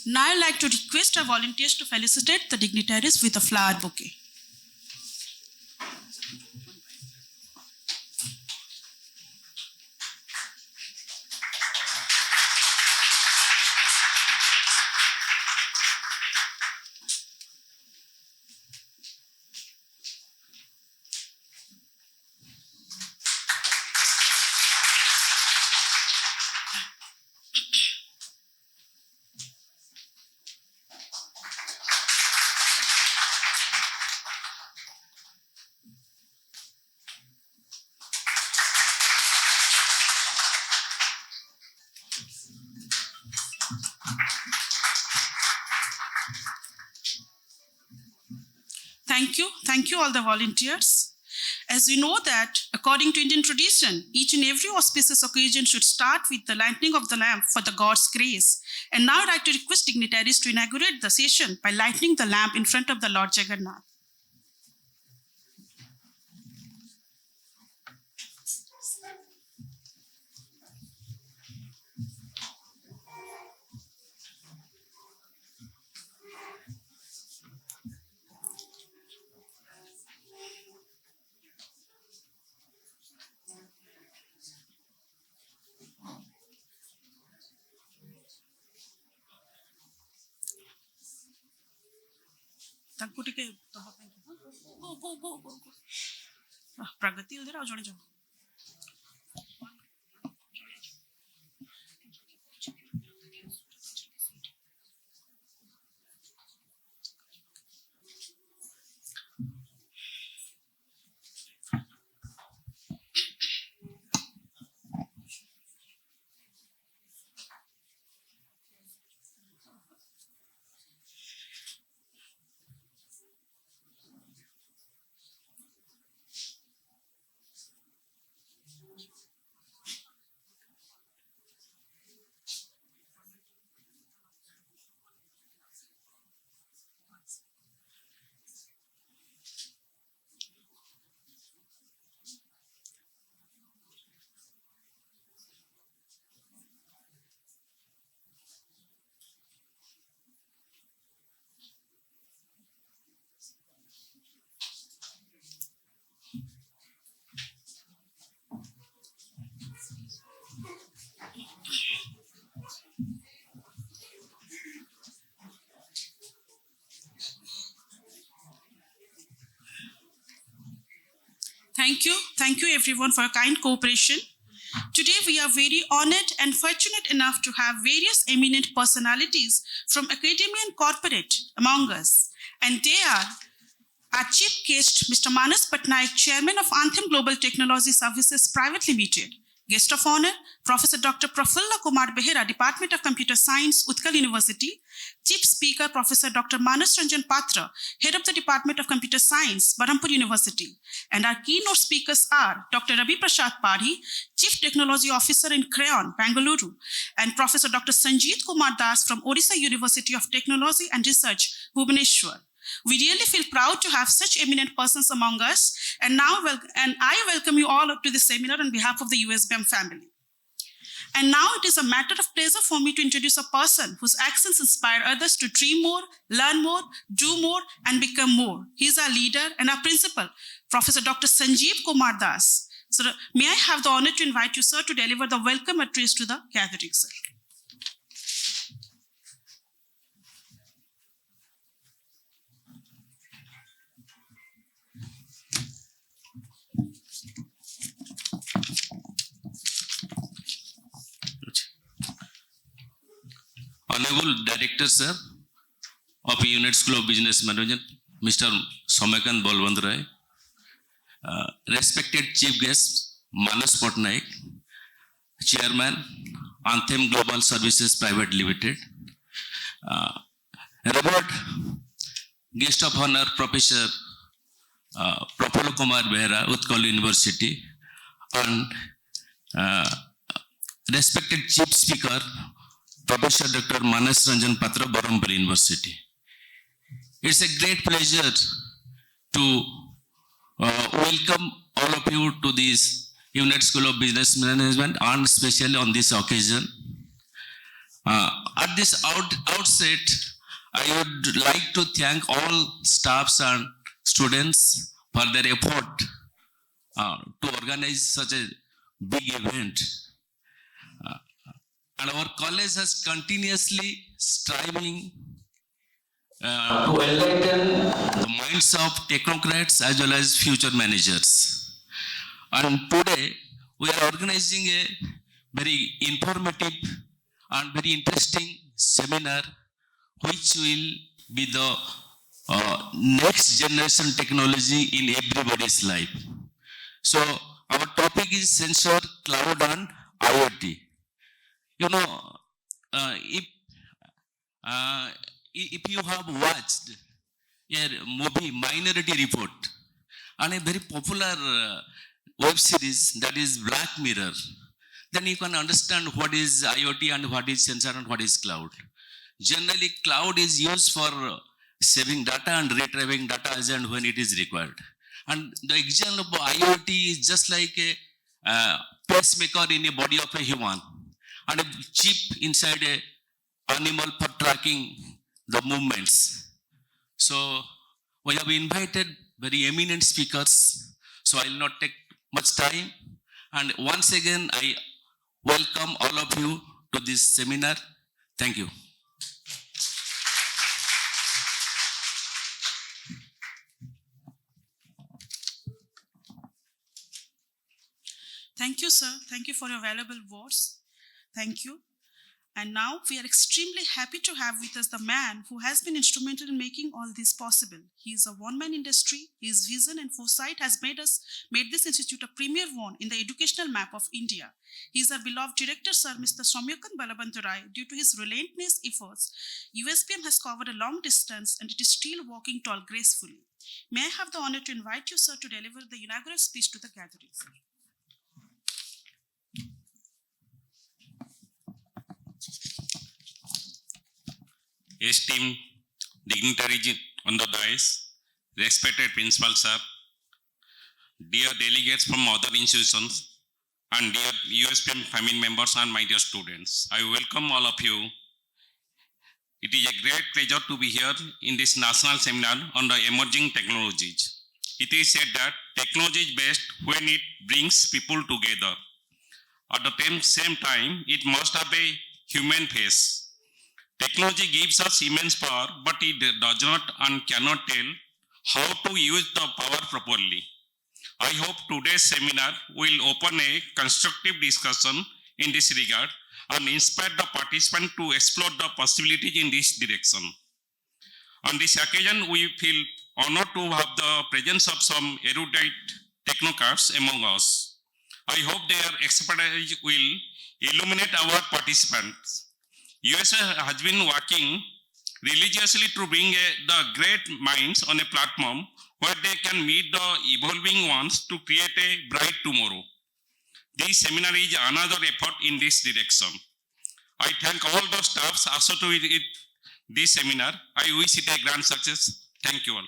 Now I'd like to request our volunteers to felicitate the dignitaries with a flower bouquet. Thank you all the volunteers. As we know that, according to Indian tradition, each and every auspicious occasion should start with the lighting of the lamp for the God's grace. And now I'd like to request dignitaries to inaugurate the session by lighting the lamp in front of the Lord Jagannath. Pragati ilde rao jone jao. Thank you everyone for your kind cooperation. Today we are very honored and fortunate enough to have various eminent personalities from academia and corporate among us. And they are our chief guest, Mr. Manas Patnaik, Chairman of Anthem Global Technology Services Private Limited. Guest of honor, Professor Dr. Prafulla Kumar Behera, Department of Computer Science, Utkal University. Chief Speaker, Professor Dr. Manas Ranjan Patra, Head of the Department of Computer Science, Berhampur University. And our keynote speakers are Dr. Ravi Prasad Padhi, Chief Technology Officer in Crayon, Bangalore, and Professor Dr. Sanjeet Kumar Das from Odisha University of Technology and Research, Bhubaneswar. We really feel proud to have such eminent persons among us, and I welcome you all to this seminar on behalf of the USBM family. And now it is a matter of pleasure for me to introduce a person whose actions inspire others to dream more, learn more, do more, and become more. He is our leader and our principal, Professor Dr. Sanjeev Kumar Das. So may I have the honor to invite you, sir, to deliver the welcome address to the gathering, sir. Honorable Director, sir, of Unit School of Business Management, Mr. Somakant Balwandray, respected Chief Guest, Manas Patnaik, Chairman, Anthem Global Services Private Limited, Revered Guest of Honor, Professor Prafulla Kumar Behera, Utkal University, and respected Chief Speaker, Professor Dr. Manas Ranjan Patra, Berhampur University. It's a great pleasure to welcome all of you to this Unit School of Business Management, and especially on this occasion. At this outset, I would like to thank all staffs and students for their effort to organize such a big event. And our college has continuously striving to enlighten the minds of technocrats as well as future managers. And today, we are organizing a very informative and very interesting seminar which will be the next generation technology in everybody's life. So our topic is sensor, cloud and IoT. You know, if uh, if you have watched a movie Minority Report and a very popular web series that is Black Mirror, then you can understand what is IoT and what is sensor and what is cloud. Generally, cloud is used for saving data and retrieving data as and when it is required. And the example of IoT is just like a pacemaker in the body of a human and a chip inside a animal for tracking the movements. So we have invited very eminent speakers, so I will not take much time. And once again, I welcome all of you to this seminar. Thank you. Thank you, sir. Thank you for your valuable words. Thank you. And now we are extremely happy to have with us the man who has been instrumental in making all this possible. He is a one-man industry. His vision and foresight has made this institute a premier one in the educational map of India. He is our beloved director, Sir Mr. Soumyakan Balabantarai. Due to his relentless efforts, USBM has covered a long distance and it is still walking tall gracefully. May I have the honor to invite you, sir, to deliver the inaugural speech to the gathering, sir. Esteemed dignitaries on the dais, respected principal sir, dear delegates from other institutions, and dear USBM family members and my dear students, I welcome all of you. It is a great pleasure to be here in this national seminar on the emerging technologies. It is said that technology is best when it brings people together. At the same time, it must have a human face. Technology gives us immense power, but it does not and cannot tell how to use the power properly. I hope today's seminar will open a constructive discussion in this regard and inspire the participants to explore the possibilities in this direction. On this occasion, we feel honored to have the presence of some erudite technocrats among us. I hope their expertise will illuminate our participants. USA has been working religiously to bring the great minds on a platform where they can meet the evolving ones to create a bright tomorrow. This seminar is another effort in this direction. I thank all the staffs associated with this seminar. I wish it a grand success. Thank you all.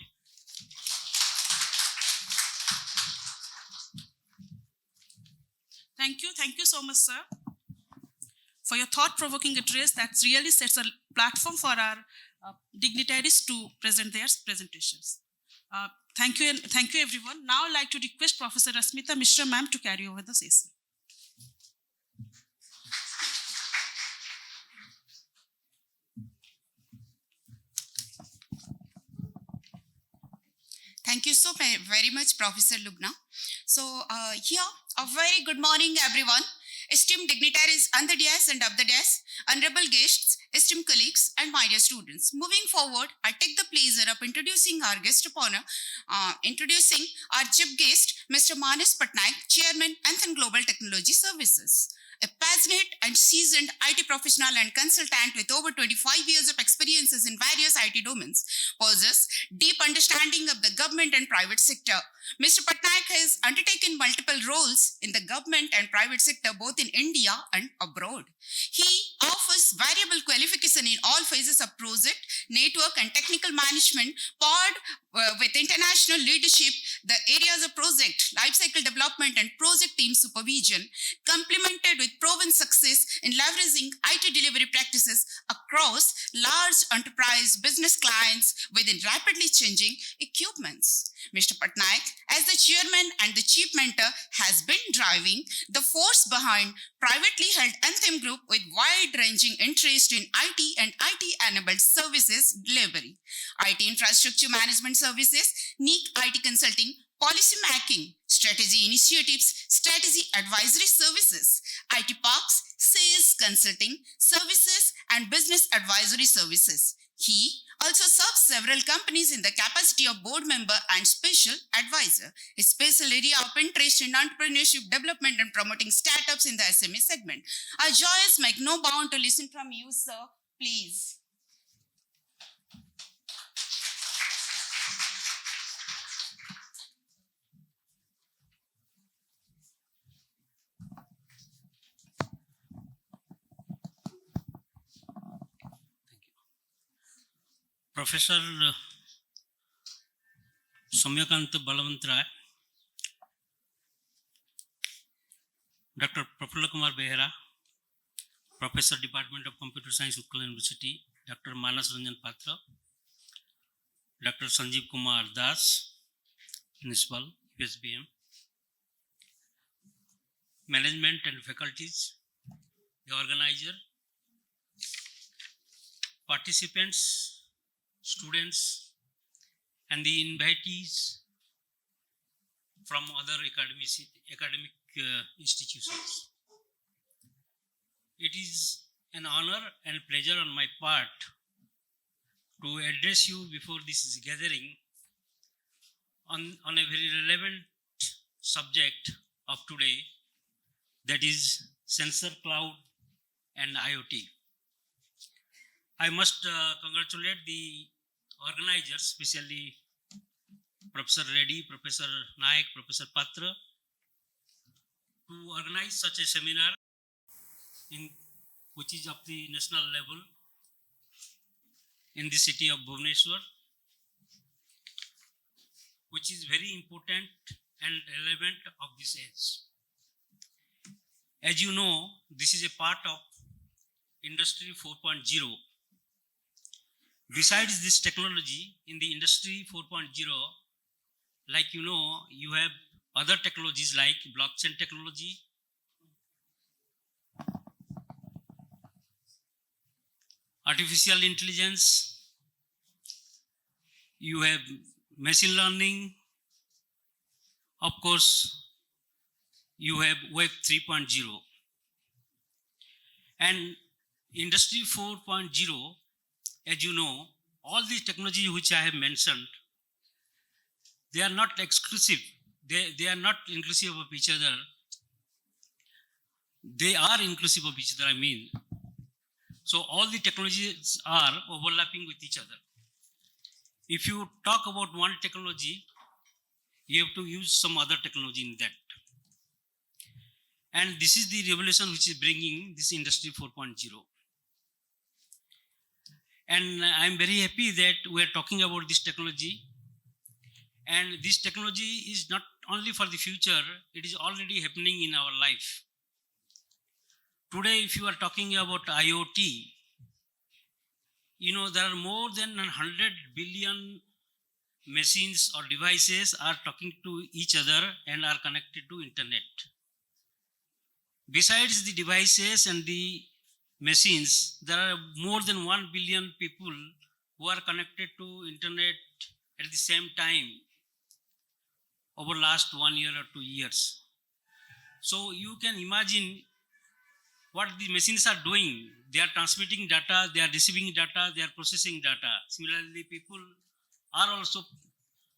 Thank you so much, sir, for your thought-provoking address that really sets a platform for our dignitaries to present their presentations. Thank you, everyone. Now I'd like to request Professor Asmita Mishra ma'am to carry over the session. Thank you so very much, Professor Lubna. So here, a very good morning, everyone. Esteemed dignitaries on the dais and up the dais, honorable guests, esteemed colleagues, and my dear students. Moving forward, I take the pleasure of introducing our guest of honor, introducing our chief guest, Mr. Manas Patnaik, Chairman, Anthem Global Technology Services. A passionate and seasoned IT professional and consultant with over 25 years of experiences in various IT domains, possesses deep understanding of the government and private sector, Mr. Patnaik has undertaken multiple roles in the government and private sector, both in India and abroad. He offers variable qualification in all phases of project, network, and technical management, paired with international leadership, the areas of project, lifecycle development, and project team supervision, complemented with proven success in leveraging IT delivery practices across large enterprise business clients within rapidly changing equipments. Mr. Patnaik, as the chairman and the chief mentor, has been driving the force behind privately held Anthem Group with wide-ranging interest in IT and IT-enabled services delivery, IT infrastructure management services, NEEC IT consulting, policy making, strategy initiatives, strategy advisory services, IT parks, sales consulting services, and business advisory services. He also serves several companies in the capacity of board member and special advisor. His special area of interest in entrepreneurship development and promoting startups in the SME segment. Our joys make no bound to listen from you, sir. Please. Professor Soumyakant Balawant, Dr. Prafulla Kumar Behera, Professor Department of Computer Science, Utkal University, Dr. Manas Ranjan Patra, Dr. Sanjeev Kumar Das, Principal, USBM, Management and faculties, the organizer, participants, students, and the invitees from other academic institutions. It is an honor and pleasure on my part to address you before this gathering on a very relevant subject of today, that is sensor, cloud, and IoT. I must congratulate the organizers, especially Professor Reddy, Professor Naik, Professor Patra, to organize such a seminar which is of the national level in the city of Bhubaneswar, which is very important and relevant of this age. As you know, this is a part of Industry 4.0. Besides this technology, in the Industry 4.0, like you know, you have other technologies like blockchain technology, artificial intelligence, you have machine learning, of course, you have Web 3.0. And Industry 4.0, as you know, all these technologies which I have mentioned, they are not exclusive. They are not inclusive of each other. They are inclusive of each other, I mean. So all the technologies are overlapping with each other. If you talk about one technology, you have to use some other technology in that. And this is the revolution which is bringing this Industry 4.0. And I'm very happy that we are talking about this technology. And this technology is not only for the future, it is already happening in our life. Today, if you are talking about IoT, you know, there are more than 100 billion machines or devices are talking to each other and are connected to internet. Besides the devices and the machines, there are more than 1 billion people who are connected to internet at the same time over last 1 year or 2 years. So you can imagine what the machines are doing. They are transmitting data, they are receiving data, they are processing data. Similarly, people are also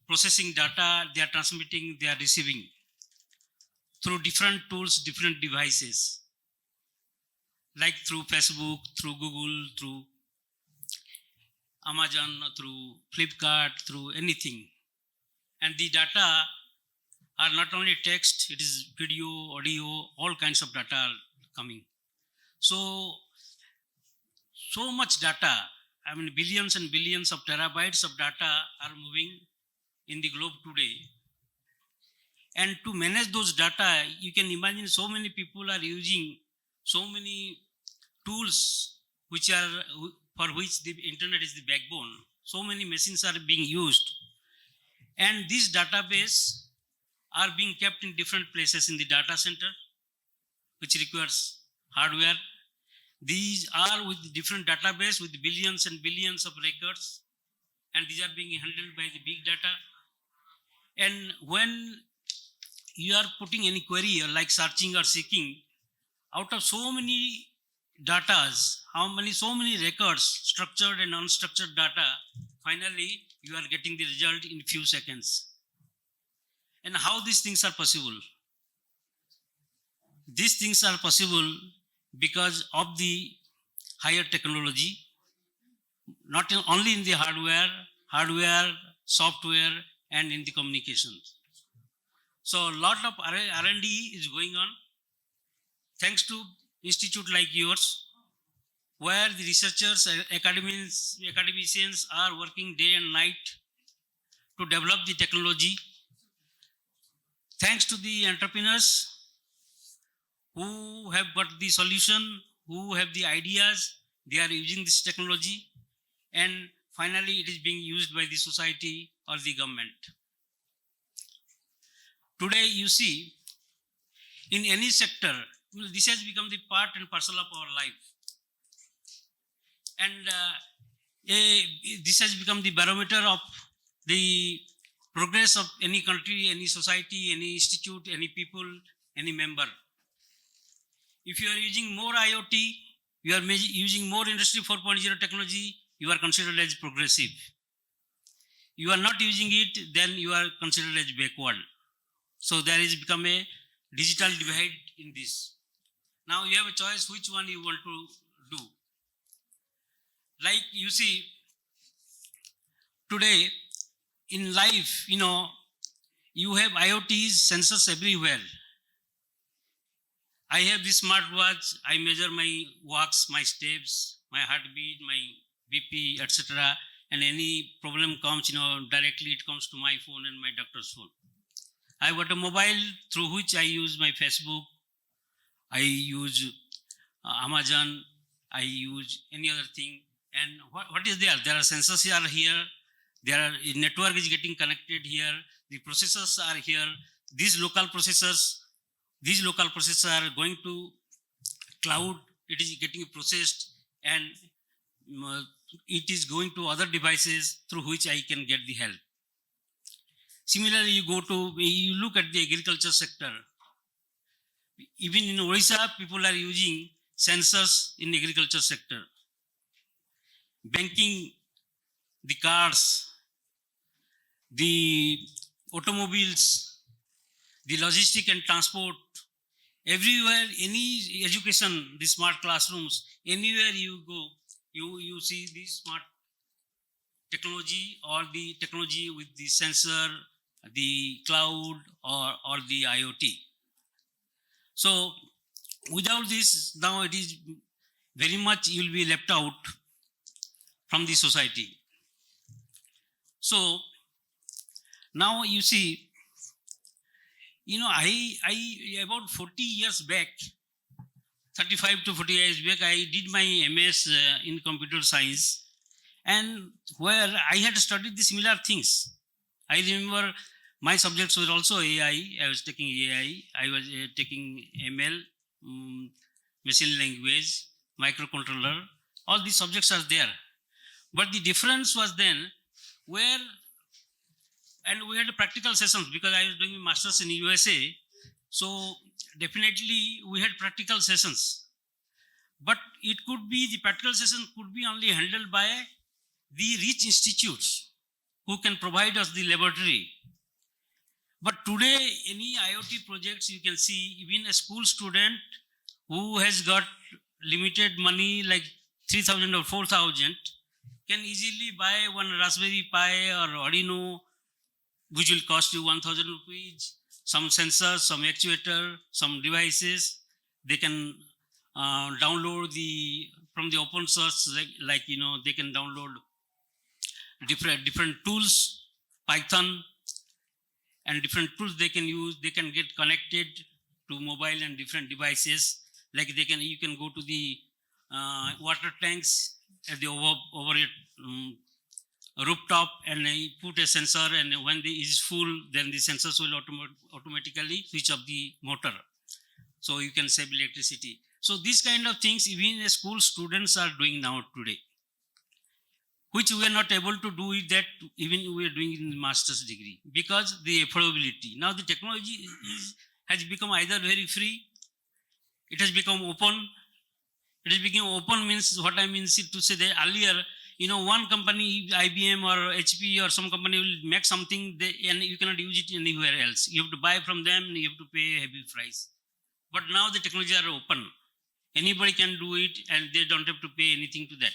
processing data, they are transmitting, they are receiving through different tools, different devices, like through Facebook, through Google, through Amazon, through Flipkart, through anything. And the data are not only text, it is video, audio, all kinds of data are coming. So much data, I mean billions and billions of terabytes of data are moving in the globe today. And to manage those data, you can imagine so many people are using so many tools for which the internet is the backbone. So many machines are being used. And these database are being kept in different places in the data center, which requires hardware. These are with different database with billions and billions of records, and these are being handled by the big data. And when you are putting any query or like searching or seeking, out of so many datas, so many records, structured and unstructured data, finally you are getting the result in few seconds. And how these things are possible? These things are possible because of the higher technology, not only in the hardware, software, and in the communications. So a lot of R&D is going on, thanks to institute like yours, where the researchers, academicians are working day and night to develop the technology. Thanks to the entrepreneurs who have got the solution, who have the ideas, they are using this technology, and finally it is being used by the society or the government. Today you see, in any sector, this has become the part and parcel of our life. And this has become the barometer of the progress of any country, any society, any institute, any people, any member. If you are using more IoT, you are using more Industry 4.0 technology, you are considered as progressive. You are not using it, then you are considered as backward. So there is become a digital divide in this. Now you have a choice which one you want to do. Like you see, today in life, you have IoTs, sensors everywhere. I have this smartwatch, I measure my walks, my steps, my heartbeat, my BP, etc. And any problem comes, directly it comes to my phone and my doctor's phone. I got a mobile through which I use my Facebook, I use Amazon, I use any other thing. And what is there? There are sensors here, a network is getting connected here, the processors are here, these local processors are going to cloud, it is getting processed, and it is going to other devices through which I can get the help. Similarly, you look at the agriculture sector. Even in Odisha, people are using sensors in agriculture sector. Banking, the cars, the automobiles, the logistic and transport, everywhere, any education, the smart classrooms, anywhere you go, you see the smart technology or the technology with the sensor, the cloud, or the IoT. So without this, now it is very much you will be left out from the society. So now you see, I about 40 years back, 35 to 40 years back, I did my MS in computer science, and where I had studied the similar things. I remember my subjects were also AI. I was taking AI. I was taking ML, machine language, microcontroller. All these subjects are there. But the difference was then and we had practical sessions because I was doing my master's in USA. So definitely we had practical sessions. But the practical session could be only handled by the rich institutes who can provide us the laboratory. But today, any IoT projects you can see, even a school student who has got limited money like 3,000 or 4,000 can easily buy one Raspberry Pi or Arduino, which will cost you 1,000 rupees. some sensors, some actuator, some devices. They can download from the open source, like they can download different tools, Python, and different tools they can use. They can get connected to mobile and different devices. Like you can go to the water tanks at the over rooftop, and you put a sensor, and when it is full, then the sensors will automatically switch off the motor, so you can save electricity. So these kind of things even school students are doing now today, which we are not able to do it that even we are doing in the master's degree, because the affordability. Now the technology has become either very free, it has become open. It has become open means, what I mean is to say that earlier, one company, IBM or HP or some company will make something, and you cannot use it anywhere else. You have to buy from them, and you have to pay a heavy price. But now the technology are open. Anybody can do it, and they don't have to pay anything to that.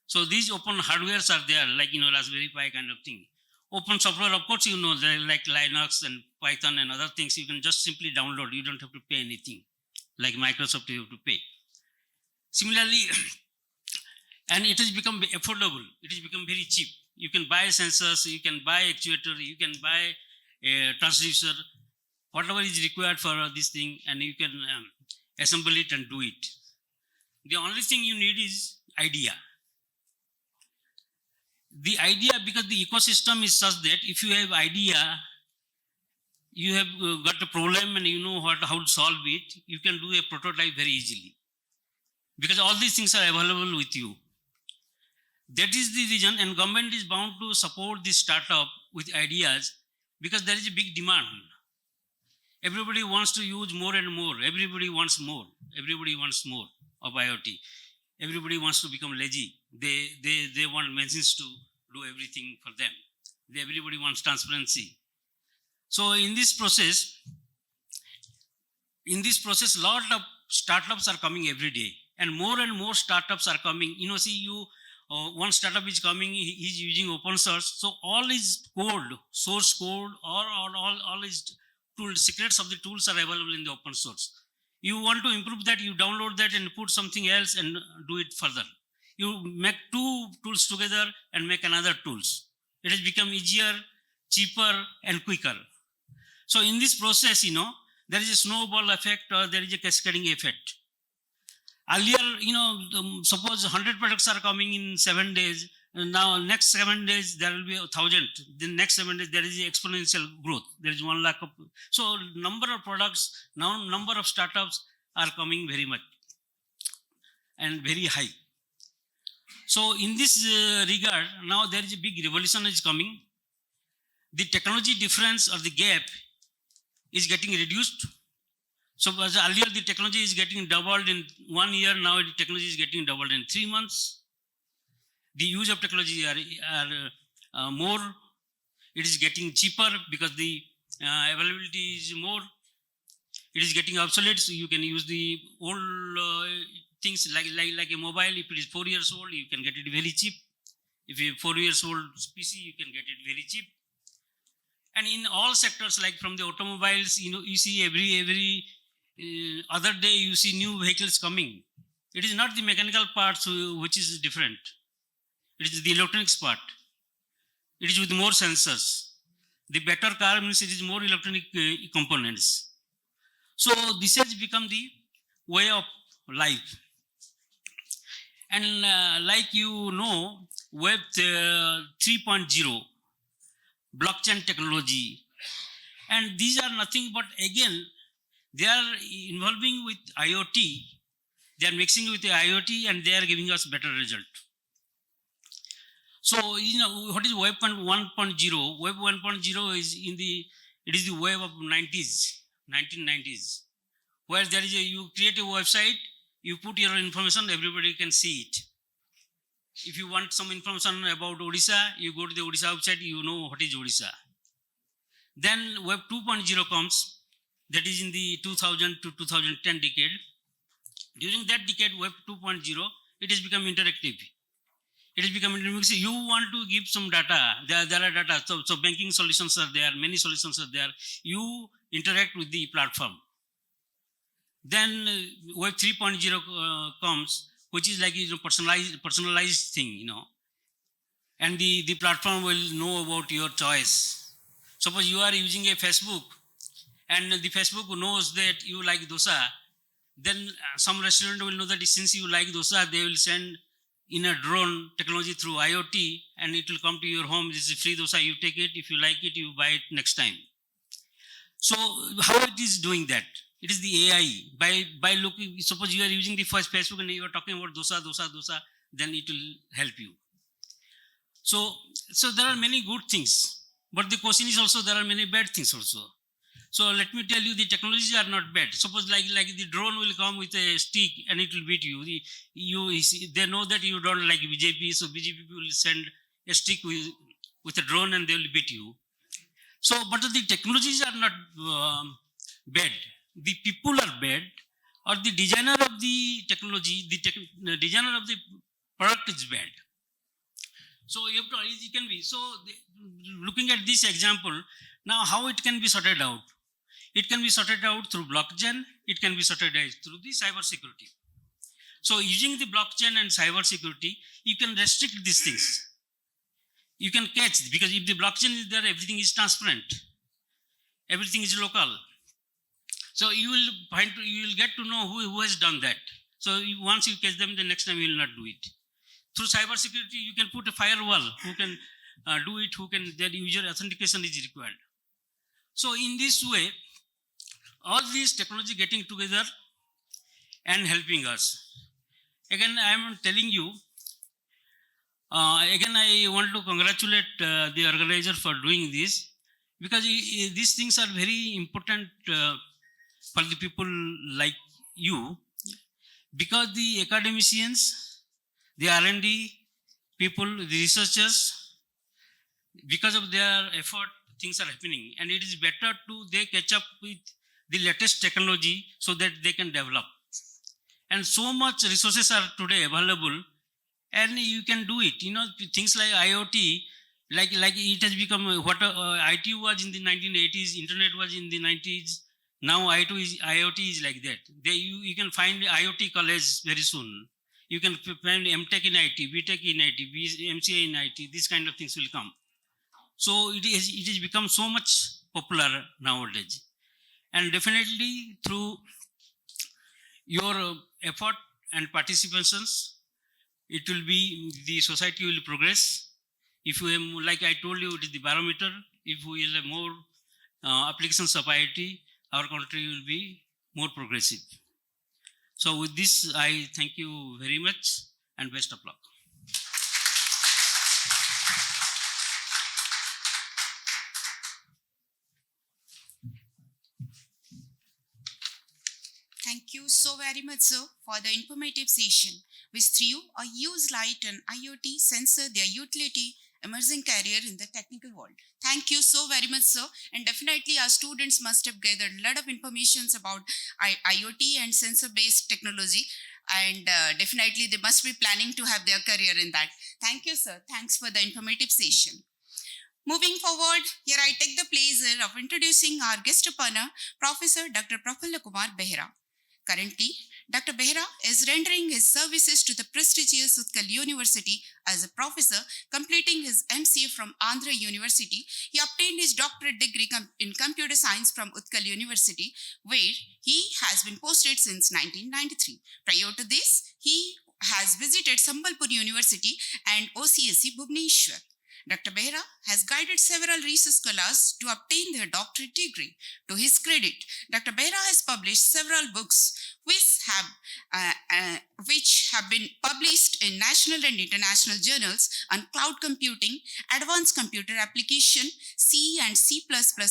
So these open hardwares are there, like Raspberry Pi kind of thing. Open software, of course, like Linux and Python and other things, you can just simply download. You don't have to pay anything. Like Microsoft, you have to pay. Similarly, and it has become affordable. It has become very cheap. You can buy sensors, you can buy actuator, you can buy a transducer, whatever is required for this thing, and you can assemble it and do it. The only thing you need is idea. The idea, because the ecosystem is such that if you have idea, you have got a problem and you know how to solve it, you can do a prototype very easily. Because all these things are available with you. That is the reason, and government is bound to support this startup with ideas, because there is a big demand. Everybody wants to use more and more. Everybody wants more. Everybody wants more of IoT. Everybody wants to become lazy. They want machines to do everything for them. Everybody wants transparency. So in this process, lot of startups are coming every day, and more startups are coming. One startup is coming, he's using open source. So all his code, source code, or all his tools, secrets of the tools are available in the open source. You want to improve that, you download that and put something else and do it further. You make two tools together and make another tools. It has become easier, cheaper, and quicker. So in this process, there is a snowball effect, or there is a cascading effect. Earlier, suppose 100 products are coming in 7 days. Now, next 7 days, there will be 1,000. The next 7 days, there is exponential growth. There is 1 lakh of. So, number of products, now number of startups are coming very much and very high. So, in this regard, now there is a big revolution is coming. The technology difference or the gap is getting reduced. So as earlier the technology is getting doubled in 1 year, now the technology is getting doubled in 3 months. The use of technology are more. It is getting cheaper because the availability is more. It is getting obsolete, so you can use the old things like a mobile. If it is 4 years old, you can get it very cheap. If you 4 years old PC, you can get it very cheap. And in all sectors, like from the automobiles, you see every other day you see new vehicles coming. It is not the mechanical parts which is different. It is the electronics part. It is with more sensors. The better car means it is more electronic components. So this has become the way of life. And Web 3.0, blockchain technology, and these are nothing but, again, they are involving with IoT. They are mixing with the IoT, and they are giving us better result. So, what is Web 1.0? Web 1.0 is it is the wave of 1990s, where there is you create a website, you put your information, everybody can see it. If you want some information about Odisha, you go to the Odisha website, you know what is Odisha. Then Web 2.0 comes, that is in the 2000 to 2010 decade. During that decade, Web 2.0, it has become interactive. It has become interactive. You want to give some data, there are data. So banking solutions are there, many solutions are there. You interact with the platform. Then Web 3.0 comes, which is like personalized thing, and the platform will know about your choice. Suppose you are using a Facebook, and the Facebook knows that you like dosa, then some restaurant will know that since you like dosa, they will send in a drone technology through IoT, and it will come to your home. This is free dosa, you take it. If you like it, you buy it next time. So how it is doing that? It is the AI. By looking, suppose you are using the first Facebook and you are talking about dosa, then it will help you. So there are many good things, but the question is also there are many bad things also. So let me tell you, the technologies are not bad. Suppose like the drone will come with a stick and it will beat you. They know that you don't like BJP, so BJP will send a stick with a drone and they will beat you. So, but the technologies are not bad. The people are bad, or the designer of the technology, the designer of the product is bad. So you have to, it can be. So looking at this example, now how it can be sorted out? It can be sorted out through blockchain. It can be sorted out through the cyber security. So using the blockchain and cyber security, you can restrict these things. You can catch, because if the blockchain is there, everything is transparent. Everything is local. So you will get to know who has done that. So once you catch them, the next time you will not do it. Through cyber security, you can put a firewall who can do it, their user authentication is required. So in this way, all these technology getting together and helping us. Again, I am telling you, again, I want to congratulate the organizer for doing this, because these things are very important for the people like you, because the academicians, the R&D people, the researchers, because of their effort, things are happening, and it is better they catch up with the latest technology so that they can develop. And so much resources are today available, and you can do it. Things like IoT, like it has become what IT was in the 1980s, internet was in the 90s. Now IoT is like that. You can find IoT college very soon. You can find MTech in IT, BTech in IT, MCA in IT. These kind of things will come. So it has become so much popular nowadays. And definitely through your effort and participations, it will be, the society will progress. If we have, like I told you, it is the barometer. If we will have more applications of IoT, our country will be more progressive. So with this, I thank you very much and best of luck. Thank you so very much, sir, for the informative session, which through a use light and IoT sensor their utility, emerging career in the technical world. Thank you so very much, sir. And definitely our students must have gathered a lot of information about IoT and sensor-based technology. And definitely they must be planning to have their career in that. Thank you, sir. Thanks for the informative session. Moving forward, here I take the pleasure of introducing our guest speaker, Professor Dr. Prafulla Kumar Behera. Currently, Dr. Behera is rendering his services to the prestigious Utkal University as a professor, completing his MCA from Andhra University. He obtained his doctorate degree in computer science from Utkal University, where he has been posted since 1993. Prior to this, he has visited Sambalpur University and OCSE Bhubaneswar. Dr. Behera has guided several research scholars to obtain their doctorate degree. To his credit, Dr. Behera has published several books which have been published in national and international journals on cloud computing, advanced computer application, C and C++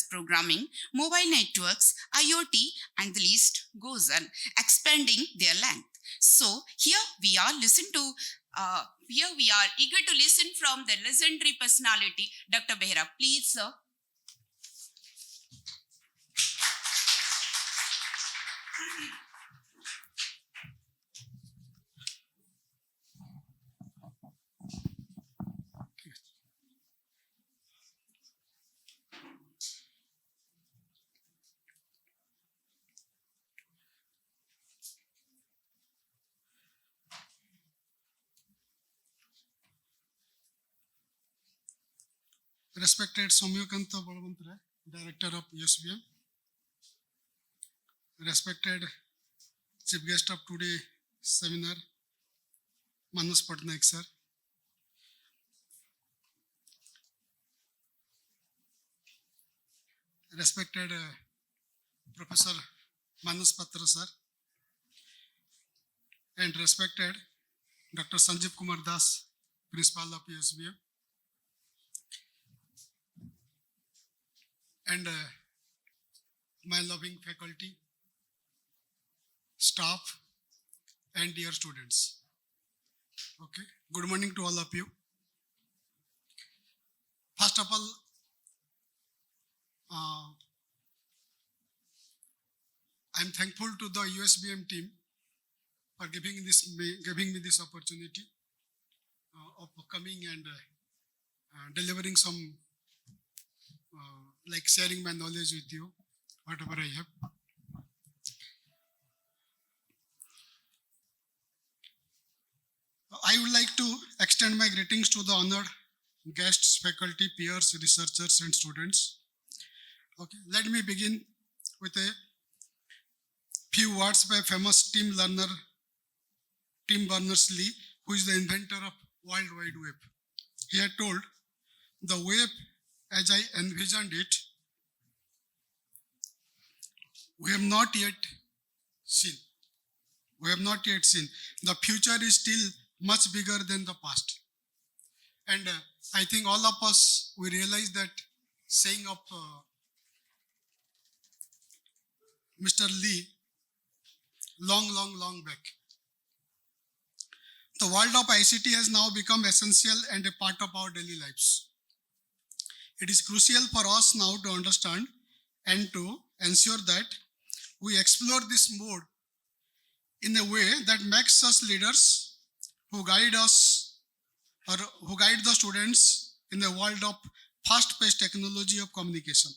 programming, mobile networks, IoT, and the list goes on, expanding their length. So here we are eager to listen from the legendary personality, Dr. Behera. Please, sir. Respected Somyakanta Balavantra, Director of USBM. Respected Chief Guest of today's seminar, Manas Patnaik sir. Respected Professor Manas Patra sir. And respected Dr. Sanjeev Kumar Das, Principal of USBM. And my loving faculty, staff, and dear students. Okay, good morning to all of you. First of all, I'm thankful to the USBM team for giving me this opportunity of coming and delivering some, like sharing my knowledge with you, whatever I have. I would like to extend my greetings to the honored guests, faculty, peers, researchers, and students. Okay, let me begin with a few words by famous Tim Berners-Lee, who is the inventor of World Wide Web. He had told, "The web, as I envisioned it, we have not yet seen. The future is still much bigger than the past." And I think all of us, we realize that saying of Mr. Lee long back. The world of ICT has now become essential and a part of our daily lives. It is crucial for us now to understand and to ensure that we explore this mode in a way that makes us leaders who guide us or who guide the students in the world of fast-paced technology of communication.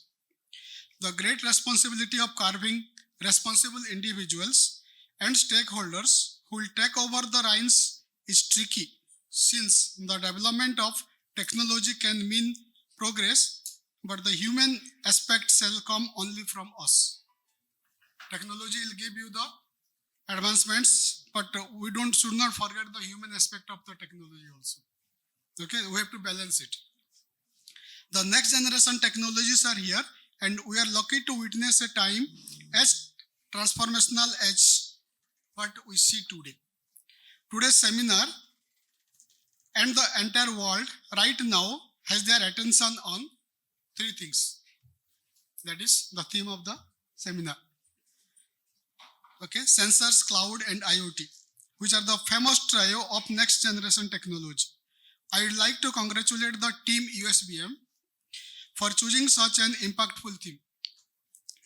The great responsibility of carving responsible individuals and stakeholders who will take over the reins is tricky, since the development of technology can mean progress, but the human aspect shall come only from us. Technology will give you the advancements, but we should not forget the human aspect of the technology also. Okay, we have to balance it. The next generation technologies are here, and we are lucky to witness a time as transformational as what we see today. Today's seminar and the entire world right now has their attention on three things. That is the theme of the seminar. Okay, sensors, cloud, and IoT, which are the famous trio of next generation technology. I would like to congratulate the team USBM for choosing such an impactful theme.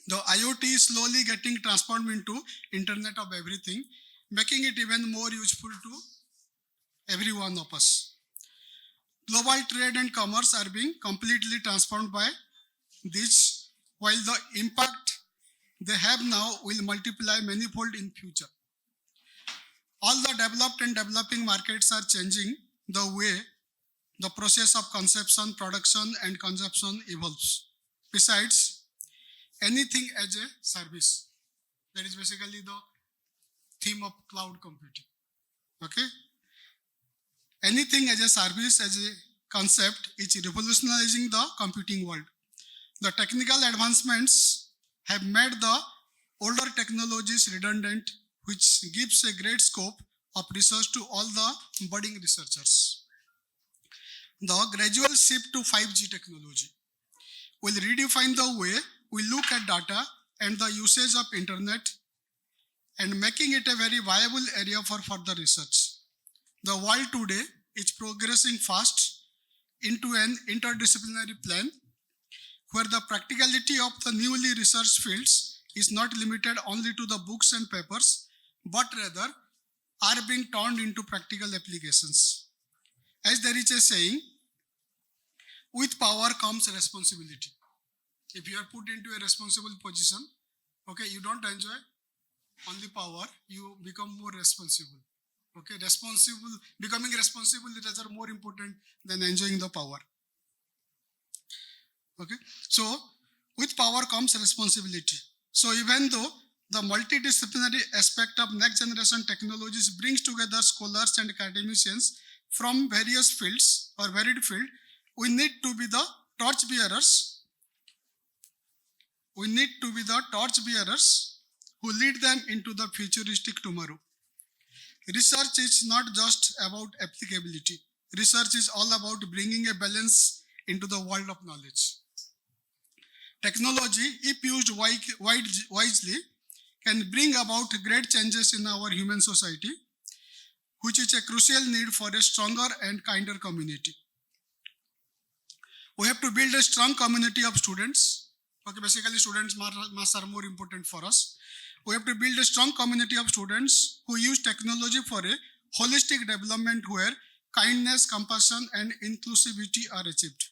The IoT is slowly getting transformed into Internet of Everything, making it even more useful to every one of us. Global trade and commerce are being completely transformed by this, while the impact they have now will multiply manifold in future. All the developed and developing markets are changing the way the process of conception, production, and consumption evolves. Besides, anything as a service. That is basically the theme of cloud computing. Okay? Anything as a service, as a concept, is revolutionizing the computing world. The technical advancements have made the older technologies redundant, which gives a great scope of research to all the budding researchers. The gradual shift to 5G technology will redefine the way we look at data and the usage of internet, and making it a very viable area for further research. The world today is progressing fast into an interdisciplinary plan where the practicality of the newly researched fields is not limited only to the books and papers, but rather are being turned into practical applications. As there is a saying, with power comes responsibility. If you are put into a responsible position, okay, you don't enjoy only power, you become more responsible. Okay, becoming responsible is rather more important than enjoying the power. Okay, so with power comes responsibility. So even though the multidisciplinary aspect of next generation technologies brings together scholars and academicians from various fields or varied field, we need to be the torch bearers. We need to be the torch bearers who lead them into the futuristic tomorrow. Research is not just about applicability. Research is all about bringing a balance into the world of knowledge. Technology, if used wisely, can bring about great changes in our human society, which is a crucial need for a stronger and kinder community. We have to build a strong community of students. Okay, basically students are more important for us. We have to build a strong community of students who use technology for a holistic development where kindness, compassion, and inclusivity are achieved.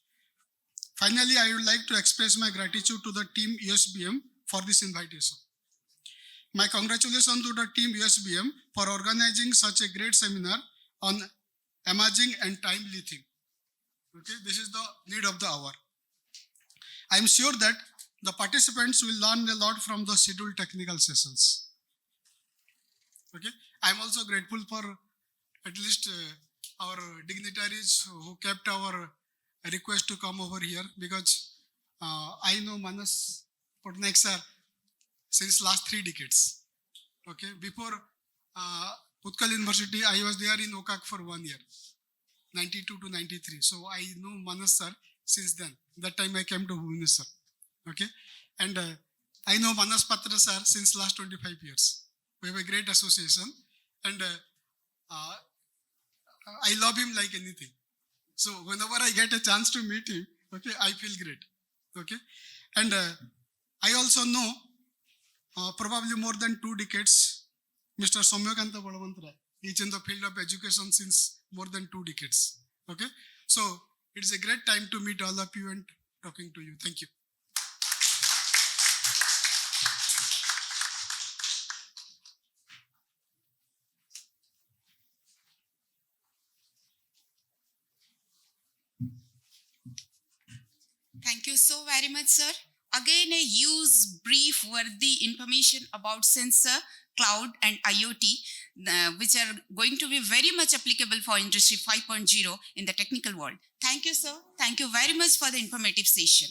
Finally, I would like to express my gratitude to the team USBM for this invitation. My congratulations to the team USBM for organizing such a great seminar on emerging and timely theme. Okay, this is the need of the hour. I am sure that the participants will learn a lot from the scheduled technical sessions. Okay, I am also grateful for at least our dignitaries who kept our request to come over here, because I know Manas Patnaik sir since last 3 decades. Okay, before Utkal University, I was there in Okak for 1 year, 92 to 93. So I know Manas sir since then. That time I came to Bhubaneswar. Okay, and I know Manas Patra sir since last 25 years. We have a great association, and I love him like anything. So whenever I get a chance to meet him, okay, I feel great. Okay, and I also know probably more than 2 decades, Mr. Soumyakanta Balavantra. He's in the field of education since more than 2 decades. Okay, so it's a great time to meet all of you and talking to you. Thank you. Thank you so very much, sir. Again, I use brief worthy information about sensor, cloud, and IoT, which are going to be very much applicable for Industry 5.0 in the technical world. Thank you, sir. Thank you very much for the informative session.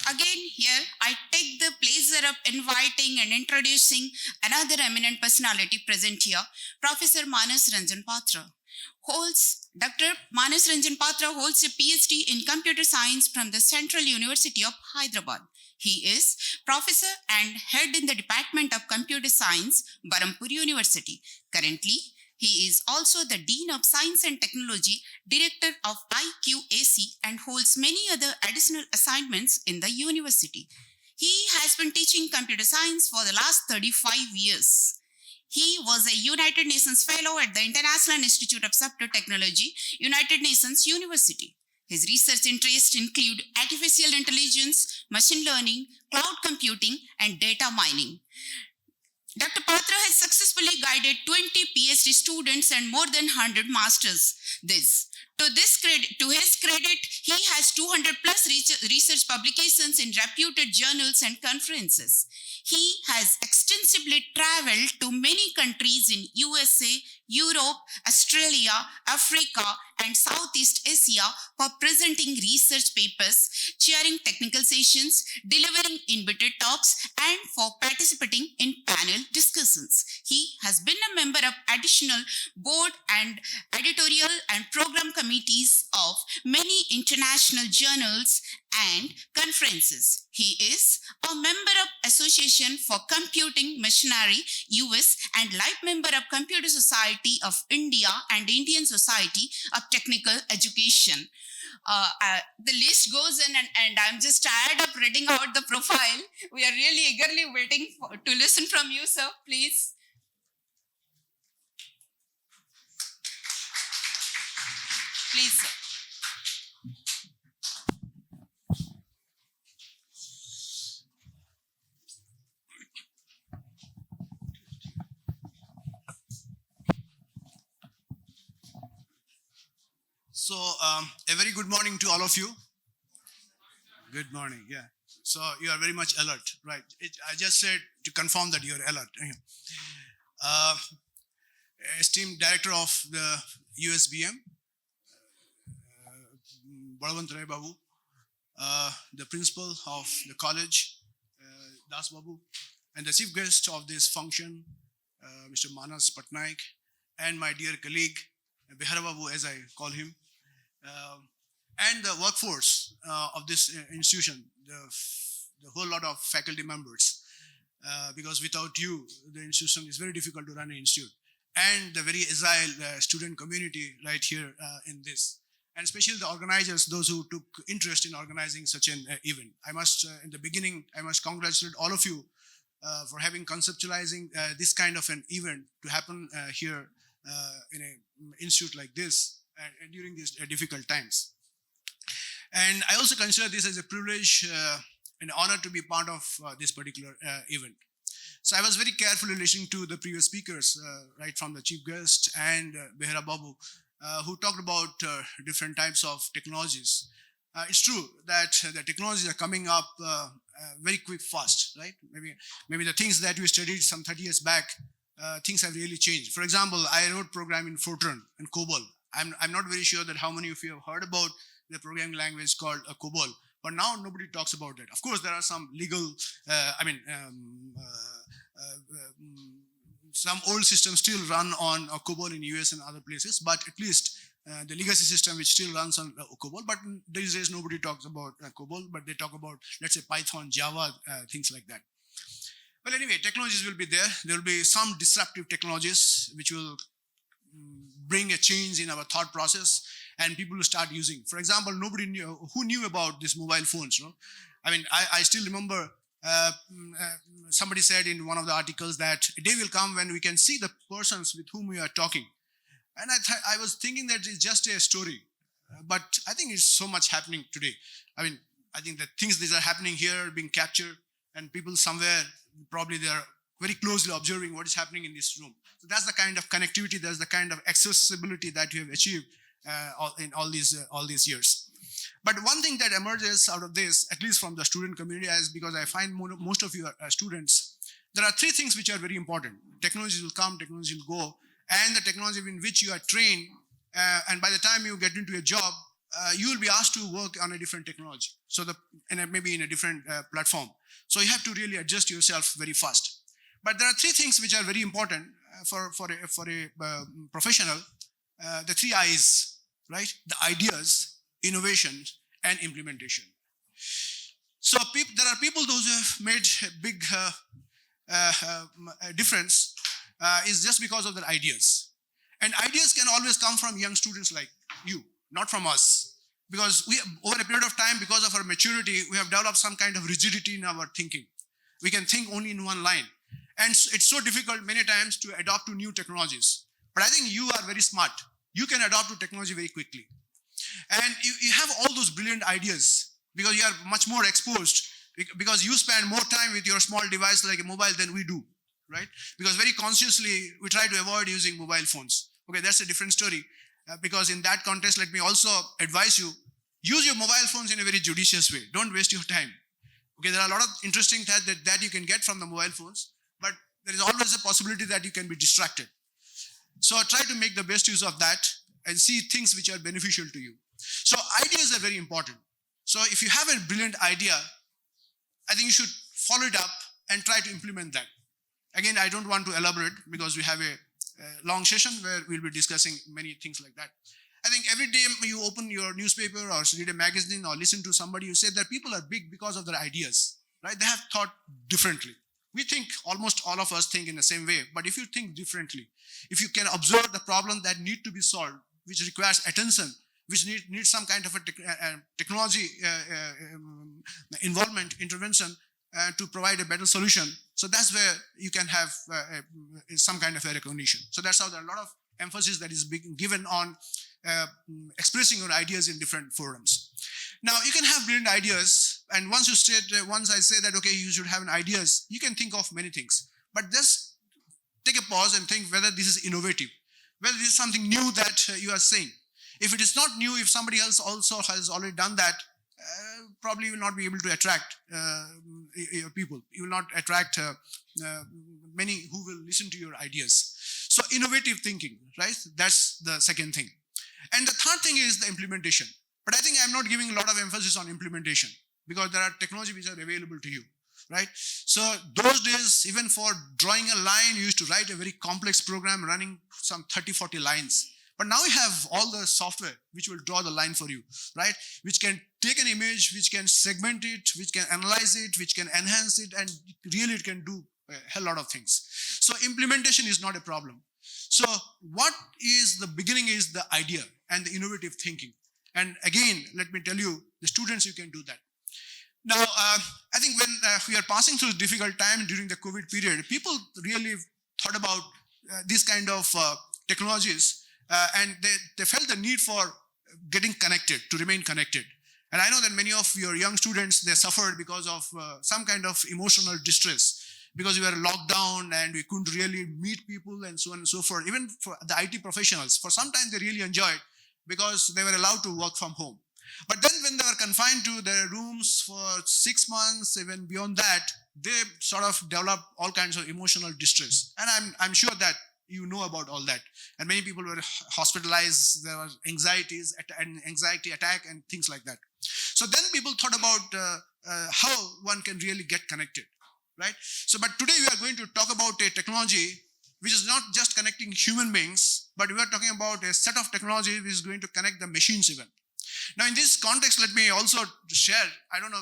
Again, here I take the pleasure of inviting and introducing another eminent personality present here, Professor Manas Ranjan Patra. Dr. Manas Ranjan Patra holds a PhD in computer science from the Central University of Hyderabad. He is professor and head in the Department of Computer Science, Barampur University. Currently, he is also the Dean of Science and Technology, Director of IQAC, and holds many other additional assignments in the university. He has been teaching computer science for the last 35 years. He was a United Nations Fellow at the International Institute of Software Technology, United Nations University. His research interests include artificial intelligence, machine learning, cloud computing, and data mining. Dr. Patra has successfully guided 20 PhD students and more than 100 masters. To his credit, he has 200 plus research publications in reputed journals and conferences. He has extensively traveled to many countries in USA, Europe, Australia, Africa, and Southeast Asia for presenting research papers, chairing technical sessions, delivering invited talks, and for participating in panel discussions. He has been a member of additional board and editorial and program committees of many international journals and conferences. He is a member of Association for Computing Machinery, US, and life member of Computer Society of India and Indian Society of Technical Education. The list goes in, and I'm just tired of reading out the profile. We are really eagerly waiting to listen from you, sir. Please. Please, sir. So, a very good morning to all of you. Good morning. Yeah. So you are very much alert, right? I just said to confirm that you are alert. Uh, Esteemed director of the USBM, Balwant Ray Babu, the principal of the college, Das Babu, and the chief guest of this function, Mr. Manas Patnaik, and my dear colleague, Behara Babu, as I call him, and the workforce of this institution, the whole lot of faculty members, because without you, the institution is very difficult to run an institute, and the very agile student community right here in this, and especially the organizers, those who took interest in organizing such an event. I must, in the beginning, I must congratulate all of you for having conceptualizing this kind of an event to happen here in an institute like this during these difficult times. And I also consider this as a privilege and honor to be part of this particular event. So I was very carefully listening to the previous speakers, right from the chief guest and Behera Babu, who talked about different types of technologies. It's true that the technologies are coming up very quick, fast, right? Maybe the things that we studied some 30 years back, things have really changed. For example, I wrote programming in Fortran and COBOL. I'm not very sure that how many of you have heard about the programming language called COBOL, but now nobody talks about it. Of course, there are some legal, some old systems still run on COBOL in US and other places, but at least the legacy system which still runs on COBOL, but these days nobody talks about COBOL, but they talk about, let's say, Python, Java, things like that. Well, anyway, technologies will be there. There will be some disruptive technologies which will bring a change in our thought process, and people will start using. For example, nobody knew about these mobile phones. No? I mean, I still remember somebody said in one of the articles that a day will come when we can see the persons with whom we are talking. And I was thinking that it's just a story, but I think it's so much happening today. I mean, I think that things that are happening here are being captured, and people somewhere, probably they are very closely observing what is happening in this room. So that's the kind of connectivity, that's the kind of accessibility that we have achieved in all these years. But one thing that emerges out of this, at least from the student community, is because I find most of you are students, there are three things which are very important. Technology will come, technology will go, and the technology in which you are trained, and by the time you get into a job, you will be asked to work on a different technology. So maybe in a different platform. So you have to really adjust yourself very fast. But there are three things which are very important for a professional. The three I's, right? The ideas, innovation, and implementation. So there are people those who have made a big difference is just because of their ideas. And ideas can always come from young students like you, not from us. Because we, over a period of time, because of our maturity, we have developed some kind of rigidity in our thinking. We can think only in one line. And it's so difficult many times to adopt to new technologies. But I think you are very smart. You can adapt to technology very quickly. And you have all those brilliant ideas because you are much more exposed, because you spend more time with your small device like a mobile than we do, right? Because very consciously, we try to avoid using mobile phones. Okay, that's a different story. Because in that context, let me also advise you, use your mobile phones in a very judicious way. Don't waste your time. Okay, there are a lot of interesting things that you can get from the mobile phones, but there is always a possibility that you can be distracted. So try to make the best use of that and see things which are beneficial to you. So ideas are very important. So if you have a brilliant idea, I think you should follow it up and try to implement that. Again, I don't want to elaborate because we have a long session where we'll be discussing many things like that. I think every day you open your newspaper or read a magazine or listen to somebody who said that people are big because of their ideas, right? They have thought differently. We think, almost all of us think in the same way, but if you think differently, if you can observe the problem that need to be solved, which requires attention, which needs some kind of a technology involvement, intervention to provide a better solution. So that's where you can have some kind of a recognition. So that's how there are a lot of emphasis that is being given on expressing your ideas in different forums. Now, you can have brilliant ideas, and once I say that, okay, you should have an ideas, you can think of many things. But just take a pause and think whether this is innovative, whether this is something new that you are saying. If it is not new, if somebody else also has already done that, probably you will not be able to attract your people. You will not attract many who will listen to your ideas. So innovative thinking, right? That's the second thing. And the third thing is the implementation. But I think I'm not giving a lot of emphasis on implementation because there are technology which are available to you, right? So those days, even for drawing a line, you used to write a very complex program running some 30, 40 lines. But now you have all the software which will draw the line for you, right? Which can take an image, which can segment it, which can analyze it, which can enhance it, and really it can do a hell lot of things. So implementation is not a problem. So what is the beginning is the idea and the innovative thinking. And again, let me tell you, the students, you can do that. Now, I think when we are passing through difficult time during the COVID period, people really thought about these kind of technologies and they felt the need for getting connected, to remain connected. And I know that many of your young students, they suffered because of some kind of emotional distress, because we were locked down and we couldn't really meet people and so on and so forth. Even for the IT professionals, for some time they really enjoyed because they were allowed to work from home. But then when they were confined to their rooms for 6 months, even beyond that, they sort of developed all kinds of emotional distress. And I'm sure that you know about all that. And many people were hospitalized, there were anxieties, an anxiety attack and things like that. So then people thought about how one can really get connected, right? So, but today we are going to talk about a technology which is not just connecting human beings, but we are talking about a set of technology which is going to connect the machines even. Now, in this context, let me also share, I don't know,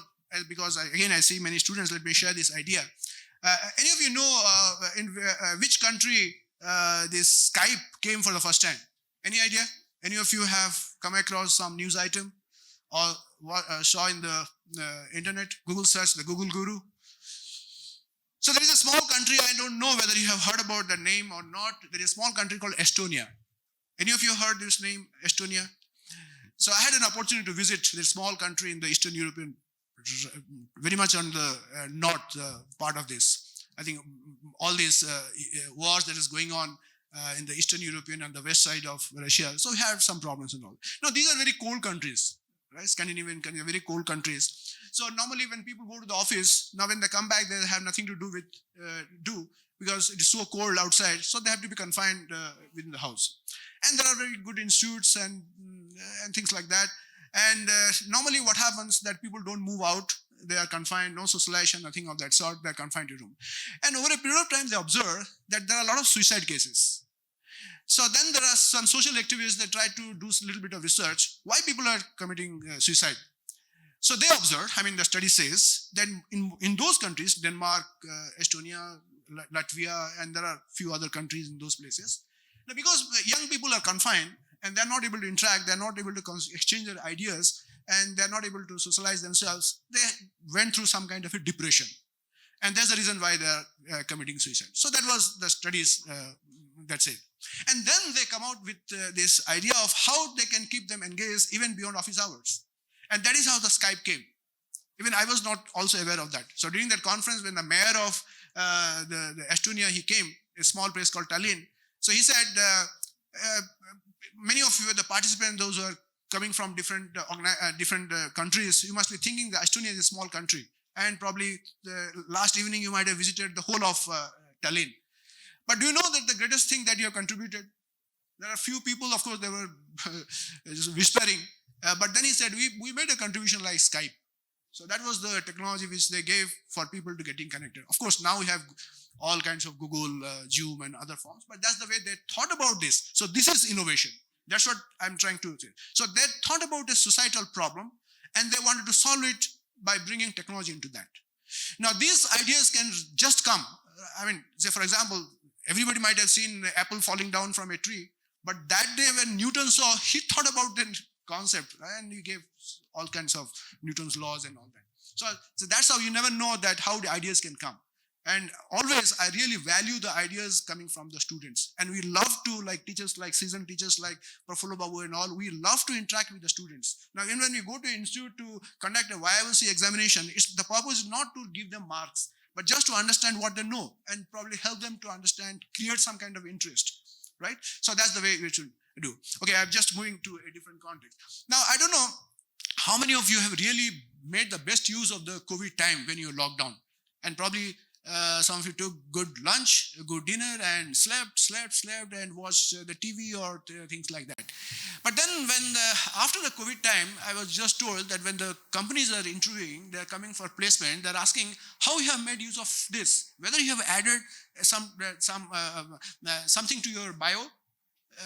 because I see many students, let me share this idea. Any of you know in which country this Skype came for the first time? Any idea? Any of you have come across some news item or saw in the internet, Google search, the Google Guru? So there is a small country, I don't know whether you have heard about the name or not. There is a small country called Estonia. Any of you heard this name, Estonia? So I had an opportunity to visit this small country in the Eastern European, very much on the north part of this. I think all these wars that is going on in the Eastern European and the west side of Russia. So we have some problems and all. Now these are very cold countries, right? Scandinavian countries, very cold countries. So normally when people go to the office, now when they come back, they have nothing to do with because it is so cold outside. So they have to be confined within the house. And there are very good institutes and things like that. And normally what happens that people don't move out. They are confined, no socialization, nothing of that sort. They are confined to a room. And over a period of time, they observe that there are a lot of suicide cases. So then there are some social activists that try to do a little bit of research. Why people are committing suicide? So they observed, the study says that in those countries, Denmark, Estonia, Latvia, and there are few other countries in those places. Now, because young people are confined and they're not able to interact, they're not able to exchange their ideas, and they're not able to socialize themselves, they went through some kind of a depression. And that's the reason why they're committing suicide. So that was the studies, that's it. And then they come out with this idea of how they can keep them engaged even beyond office hours. And that is how the Skype came. Even I was not also aware of that. So during that conference, when the mayor of the Estonia, he came, a small place called Tallinn. So he said, many of you, the participants, those who are coming from different countries, you must be thinking that Estonia is a small country. And probably the last evening you might have visited the whole of Tallinn. But do you know that the greatest thing that you have contributed? There are few people, of course, they were just whispering. But then he said, we made a contribution like Skype. So that was the technology which they gave for people to getting connected. Of course, now we have all kinds of Google, Zoom and other forms, but that's the way they thought about this. So this is innovation. That's what I'm trying to say. So they thought about a societal problem and they wanted to solve it by bringing technology into that. Now these ideas can just come. Say for example, everybody might have seen an apple falling down from a tree, but that day when Newton saw, he thought about the concept and he gave all kinds of Newton's laws and all that. So that's how you never know that how the ideas can come. And always I really value the ideas coming from the students. And we love to, like teachers, like seasoned teachers like Professor Babu and all, we love to interact with the students. Now, even when we go to institute to conduct a YIVC examination, the purpose is not to give them marks, but just to understand what they know and probably help them to understand, create some kind of interest, right? So that's the way we should do. Okay, I'm just moving to a different context. Now, I don't know how many of you have really made the best use of the COVID time when you were locked down? And probably some of you took good lunch, a good dinner, and slept, and watched the TV or things like that. But then, after the COVID time, I was just told that when the companies are interviewing, they're coming for placement. They're asking how you have made use of this, whether you have added something to your bio,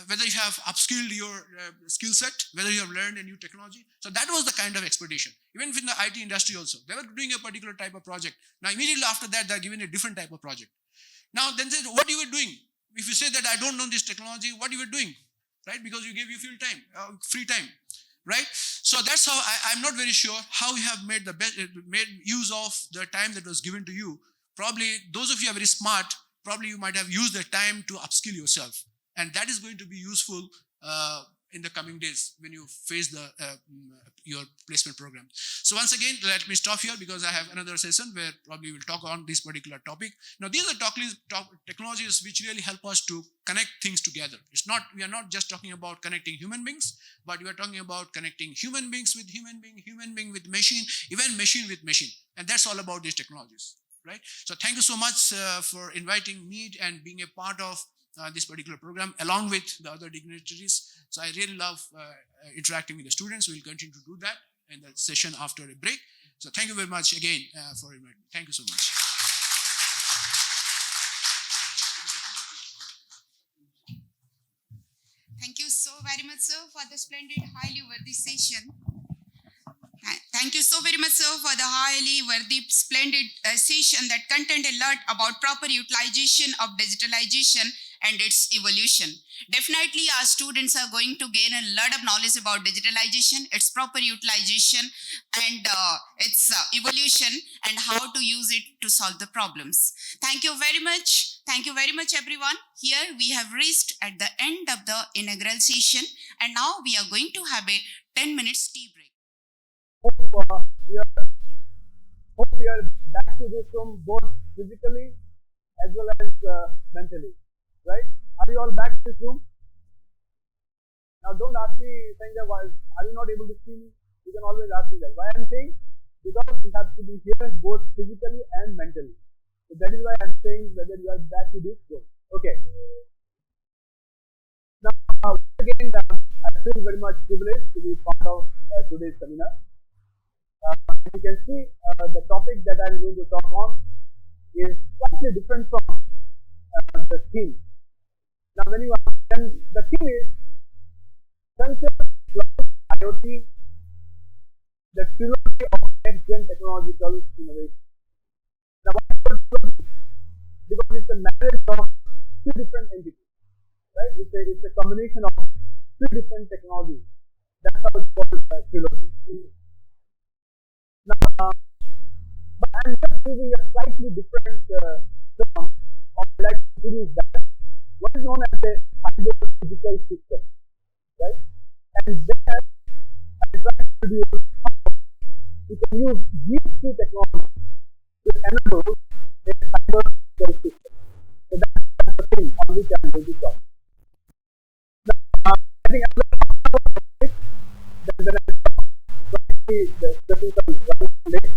whether you have upskilled your skill set, whether you have learned a new technology. So that was the kind of expectation. Even within the IT industry also, they were doing a particular type of project. Now immediately after that, they're given a different type of project. Now then say, what you were doing? If you say that I don't know this technology, what you were doing, right? Because you gave you free time, right? So that's how I'm not very sure how you have made made use of the time that was given to you. Probably those of you are very smart, probably you might have used the time to upskill yourself. And that is going to be useful in the coming days when you face your placement program. So once again, let me stop here because I have another session where probably we'll talk on this particular topic. Now, these are technologies which really help us to connect things together. We are not just talking about connecting human beings, but we are talking about connecting human beings with human being with machine, even machine with machine. And that's all about these technologies, right? So thank you so much for inviting me and being a part of this particular program along with the other dignitaries. So I really love interacting with the students. We'll continue to do that in the session after a break. So thank you very much again for inviting me. Thank you so much. Thank you so very much, sir, for the splendid, highly worthy session. Thank you so very much, sir, for the highly worthy, splendid session that contained a lot about proper utilization of digitalization and its evolution. Definitely, our students are going to gain a lot of knowledge about digitalization, its proper utilization, and its evolution, and how to use it to solve the problems. Thank you very much. Thank you very much, everyone. Here we have reached at the end of the inaugural session, and now we are going to have a 10 minutes tea break. Hope we are back to this room both physically as well as mentally, right? Are you all back to this room? Now don't ask me saying that why are you not able to see me? You can always ask me that. Why I'm saying? Because you have to be here both physically and mentally. So that is why I'm saying whether you are back to this room. Okay. Now once again, I feel very much privileged to be part of today's seminar. As you can see, the topic that I'm going to talk on is slightly different from the theme. Now, when the theme is Sensor, Cloud, IoT, the trilogy of next-gen technological innovation. Now, why is it trilogy? Because it's a marriage of two different entities, right? It's a combination of two different technologies. That's how it's called trilogy. Now, but I'm just using a slightly different term, or like to introduce that. What is known as a cyber physical system, right? And there, I'm trying to introduce how you can use these two technologies to enable a cyber physical system. So that's the thing on which I'm going to talk. Now, I think I'm going to talk about it, then I the physical running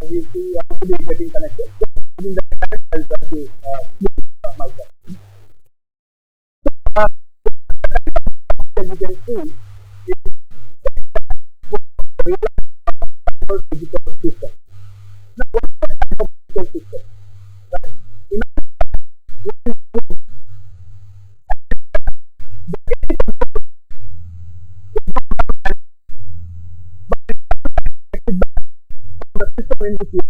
we'll see also be getting connected. So in that time I'll try to split myself. So as you can see is cyber physical system. Now what is the cyber physical system? Right? The system in which you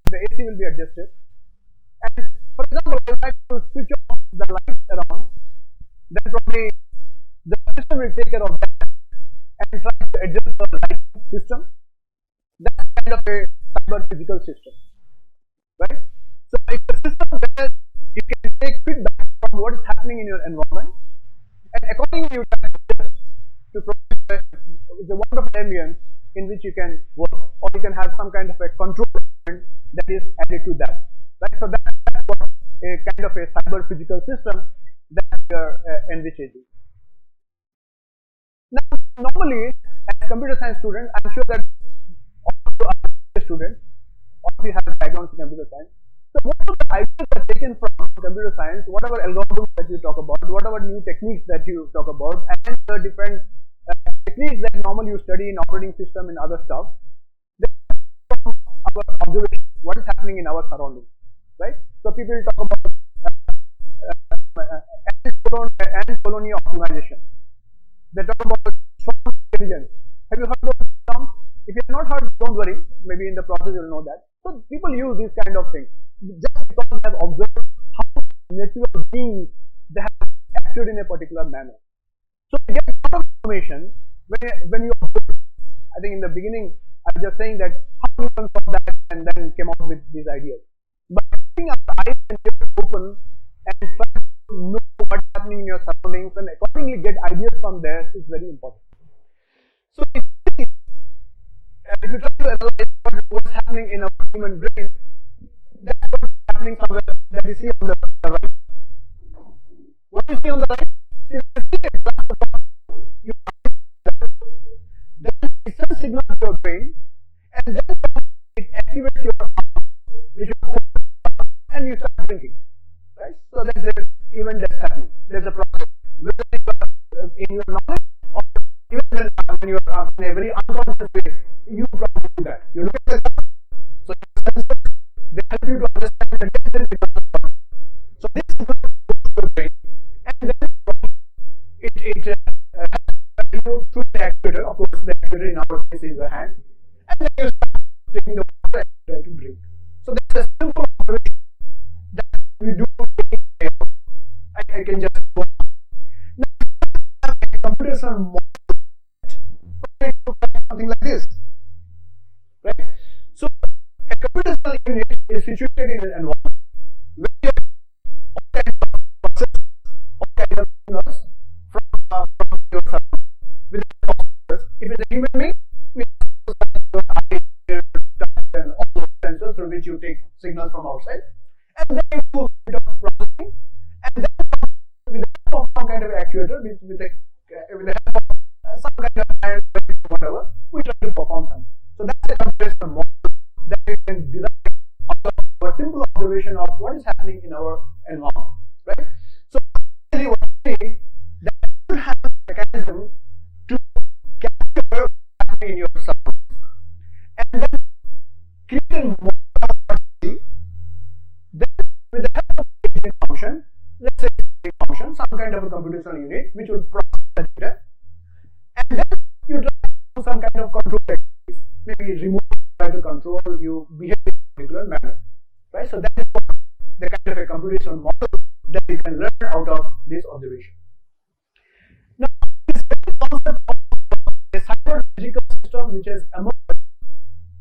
the AC will be adjusted. And for example, I would like to switch off the lights around, then probably the system will take care of that and try to adjust the lighting system. That's kind of a cyber physical system, right? So it's a system where you can take feedback from what is happening in your environment, and accordingly you can adjust to provide the wonderful ambience in which you can work, or you can have some kind of a control element that is added to that, right? So that's what a kind of a cyber physical system we are envisaging. Now, normally, as computer science students, I'm sure that all of you are students, all of you have backgrounds in computer science. So most of the ideas are taken from computer science, whatever algorithms that you talk about, whatever new techniques that you talk about, and the different techniques that normally you study in operating system and other stuff, they come from our observation, what is happening in our surroundings, right? So people talk about and colony optimization. They talk about strong intelligence. Have you heard of those terms? If you have not heard, don't worry. Maybe in the process you will know that. So people use these kind of things just because they have observed how natural beings they have acted in a particular manner. So you get a lot of information when you observe. I think in the beginning I was just saying that how Newton saw that and then came out with these ideas. But keeping our eyes and ears open and try to know what's happening in your surroundings and accordingly get ideas from there is very important. So if you try to analyze what's happening in our human brain, that's what's happening somewhere that you see on the right. What you see on the right, you see a glass of water, you then it sends signal to your brain, and then it activates your arm, which you hold and you start drinking. Right? So there's an event that's happening. There's a process. Whether you are in your knowledge or even when you are in a very unconscious way, you probably do that. You look at the glass, so they help you to understand the distance because of the body. So this goes to your brain, and then it has you through the actuator. Of course, the actuator in our case is the hand, and then you start taking the water and try to drink. So there's a simple observation that we do. I can just go on. Now, have a computational model, something like this, right? So a computational unit is situated in an environment where you have all kinds of processes, all kinds of signals from your surroundings. With if it's a human being, we have your eye, ear, touch, and all those sensors through which you take signals from outside, and then you do a bit of processing, and then with the help of some kind of actuator, with the help of some kind of hand, whatever, we try to perform something. So that's a computational model that we can derive out of our simple observation of what is happening in our environment, right? So basically what I'm saying that you should have a mechanism to capture what's happening in your surroundings and then create a model of what you see. Then with the help of a function, let's say a function, some kind of a computational unit which will process the data, and then you try to do some kind of control activities. Maybe remote try to control you behave in a particular manner, right? So that is the kind of a computational model that we can learn out of this observation. Now, this very concept of a cyber-physical system which has emerged,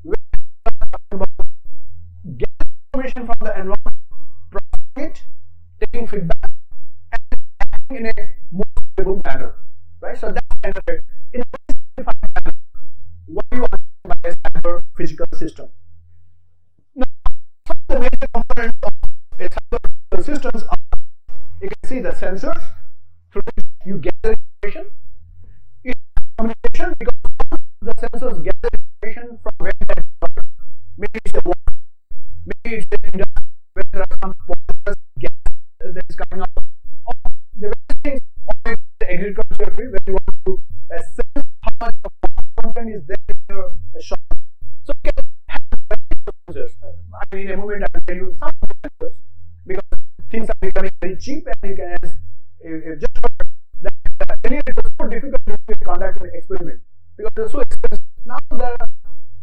we are talking about getting information from the environment, processing it, taking feedback, and acting in a more stable manner, right? So that's kind of it. In a very simplified manner, what do you understand by a cyber-physical system? Now, some of the major components of a cyber-physical systems are, you can see the sensors through which you gather information. It has communication because the sensors gather information from where they are. Maybe it's the water, maybe it's the industry where there are some poisonous gas that is coming out. Or the various things, or maybe the agriculture field where you want to sense how much of water content is there in your shop. So you can have various sensors. I mean, in a moment I will tell you some sensors because things are becoming very cheap and you can just that earlier it was so difficult to conduct an experiment because it was so expensive. Now there are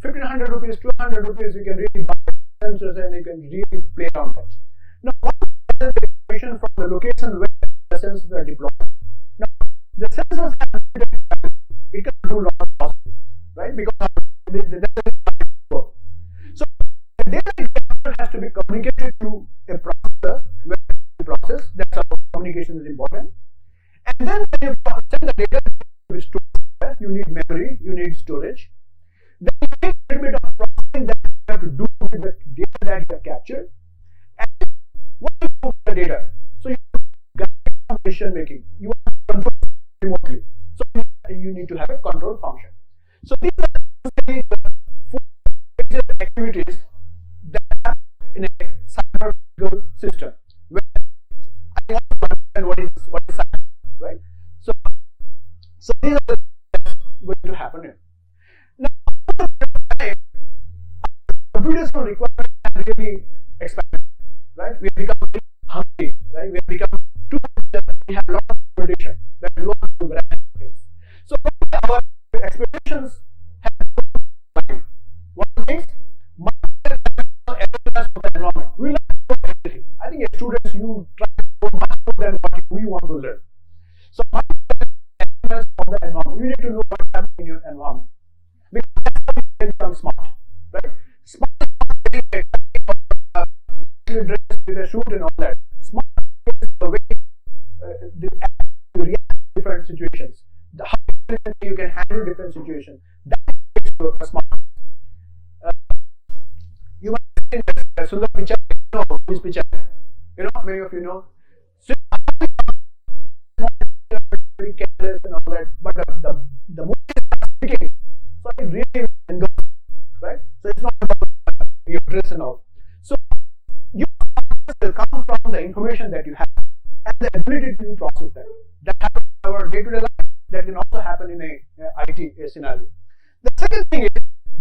1500 rupees, 200 rupees you can really buy sensors and you can really play around that. Now what is the information from the location where the sensors are deployed? Now the sensors have limited capacity. It can do a lot of processing, right? Because so the data has to be communicated to a processor where you process. That's how communication is important. And then when you send the data to be stored, you need memory, you need storage. Then you need a little bit of processing that you have to do with the data that you have captured. And what do you do with the data? So you gather some decision making. You want to control remotely. So you need to have a control function. So these are basically the four major activities that happen in a cyber physical system. Where I want to understand what is cyber, right? So these are the things that are going to happen here. Now, computational requirements have really expanded, right? We have become very hungry, right? We have become too much, we have a lot of computation that we want to do variety of things. So our expectations have become one of the things, of the environment. We learn everything. I think as students, you try to know much more than what we want to learn. So of the environment, you need to know what's happening in your environment. Because that's how you can become smart, right? Smart is not very dressed with a suit and all that. Smart is the way you react to different situations. How you can handle different situations. That makes you a smart. You might have seen Sundar Pichai, you know who is Pichai? You know, many of you know. So, very careless and all that, but the more he starts speaking, so it really engages, right? So it's not about your dress and all. So you come from the information that you have and the ability to process that. That happens in our day-to-day life. That can also happen in a IT scenario. The second thing is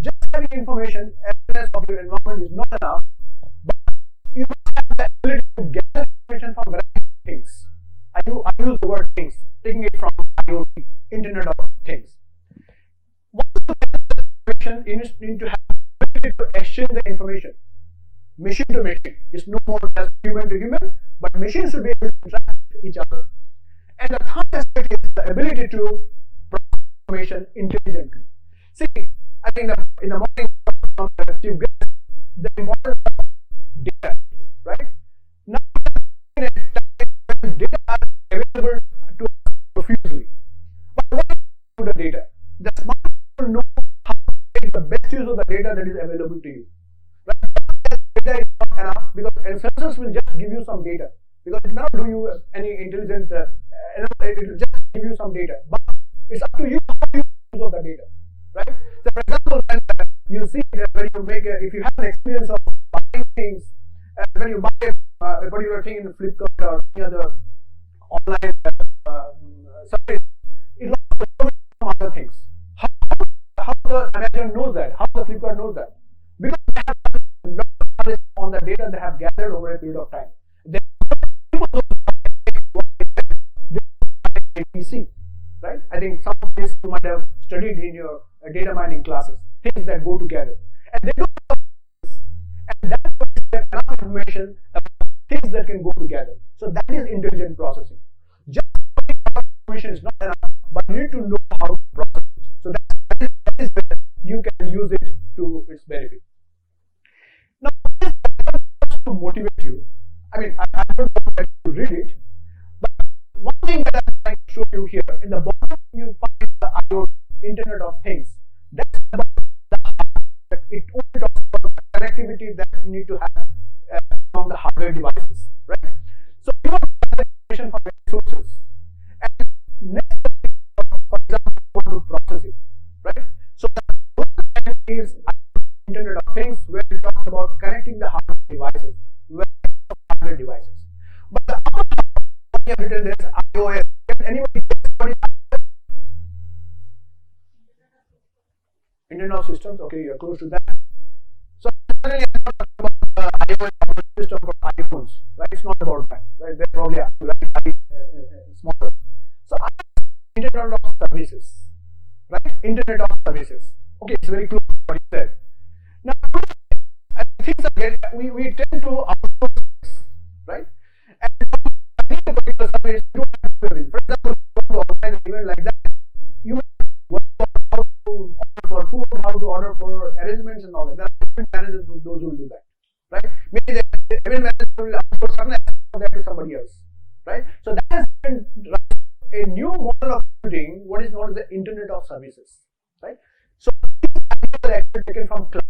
just having information, awareness of your environment is not enough, but you must have the ability to gather information from variety of things. I use the word things, taking it from IoT, Internet of Things. Once you gather the information, you need to have the ability to exchange the information. Machine to machine. It's no more just human to human, but machines should be able to interact with each other. And the third aspect is the ability to process information intelligently. See, I think in the morning from the chief guest, the importance of data, right? Now, in a time when data are available to us profusely, but what do you do with the data? The smart people know how to make the best use of the data that is available to you. Right? Data is not enough because sensors will just give you some data because it cannot do you any intelligent. It will just give you some data, but it's up to you how you use of the data, right? So, for example, when you see that when you make if you have an experience of buying things, when you buy a particular thing in Flipkart or any other online service, it will from other things. How the Amazon knows that? How the Flipkart knows that? Because they have a lot of knowledge on the data they have gathered over a period of time. They PC, right? I think some of this you might have studied in your data mining classes, things that go together. And they don't have and that is enough information about things that can go together. So that is intelligent processing. Just information is not enough, but you need to know how to process it. So that is where you can use it to its benefit. Now, to motivate you, I mean, I don't know that you read it, but one thing that I'm trying to show you here, in the bottom you find the IoT, Internet of Things. That's about the hardware. It only talks about the connectivity that you need to have among the hardware devices, right? So you want to have information from resources, and next, for example, you want to process it, right? So the first is Internet of Things, where it talks about connecting the hardware devices, hardware devices. But the other we have written this iOS. Can anybody guess what is iOS? Internet of Systems. Okay, you're close to that. So certainly I'm not talking about the iOS operating system for iPhones, right? It's not about that, right? They're probably smaller. So Internet of Services, right? Internet of Services. Okay, it's very close to what you said. Now, things are getting, we tend to outsource things, right? And I need a particular service, you don't have to do it. For example, if you want to organize an event like that, you may work out how to order for food, how to order for arrangements and all that. There are different managers those who will do that, right? Maybe the event manager will outsource certain aspects of that to somebody else, right? So that has been a new model of computing, what is known as the Internet of Services, right? So these ideas are actually taken from cloud,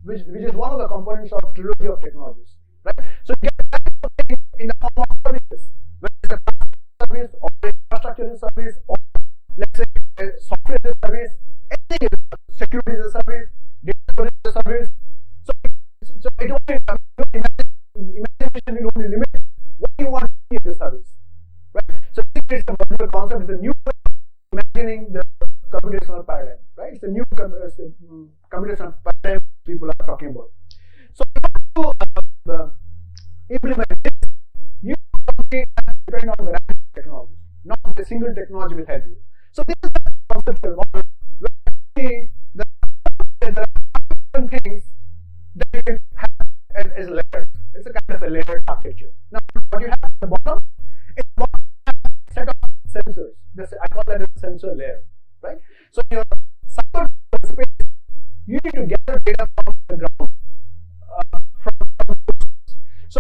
which is one of the components of trilogy of technologies, right? So you get in the form of services, whether it's a imagination will only limit what you want to see in the service, right? So it's a modular concept. It's a new way of imagining the computational paradigm, right? It's a new computational paradigm people are talking about. So to implement this, you depend on variety of technologies. Not a single technology will help you. So this is a conceptual model where there are different things that you can have as layers. It's a kind of a layered architecture. Now, what you have at the bottom is a set of sensors. I call that a sensor layer, right? So in your cyber space, you need to gather data from the ground, from so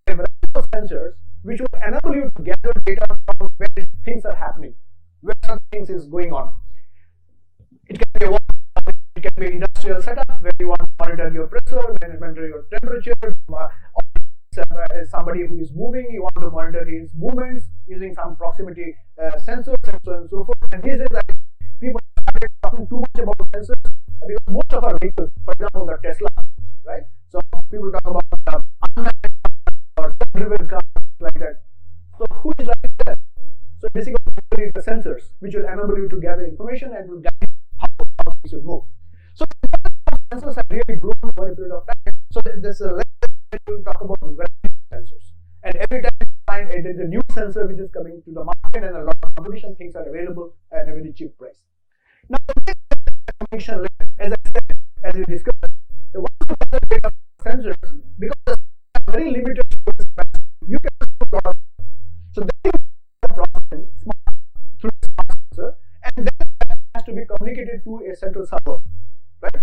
a variety of sensors which will enable you to gather data from where things are happening, where some things is going on. It can be a it can be industrial setup where you want to monitor your pressure, monitor your temperature, or somebody who is moving, you want to monitor his movements using some proximity sensors and so on and so forth. And these days, people started talking too much about sensors because most of our vehicles, for example, the Tesla, right? So people talk about unmanned or self-driven cars like that. So who is driving there? So basically, the sensors which will enable you to gather information and will guide you how things should move. So sensors have really grown over a period of time. So there's a lesson that we will talk about variety of sensors. And every time you find there is a new sensor which is coming to the market and a lot of competition, things are available at a very cheap price. Now, the connection layer, as I said, as we discussed, the one gather data sensors, because they are very limited storage capacity, you can store a lot of data. So then you the processing through a smart sensor, and then that has to be communicated to a central server, right?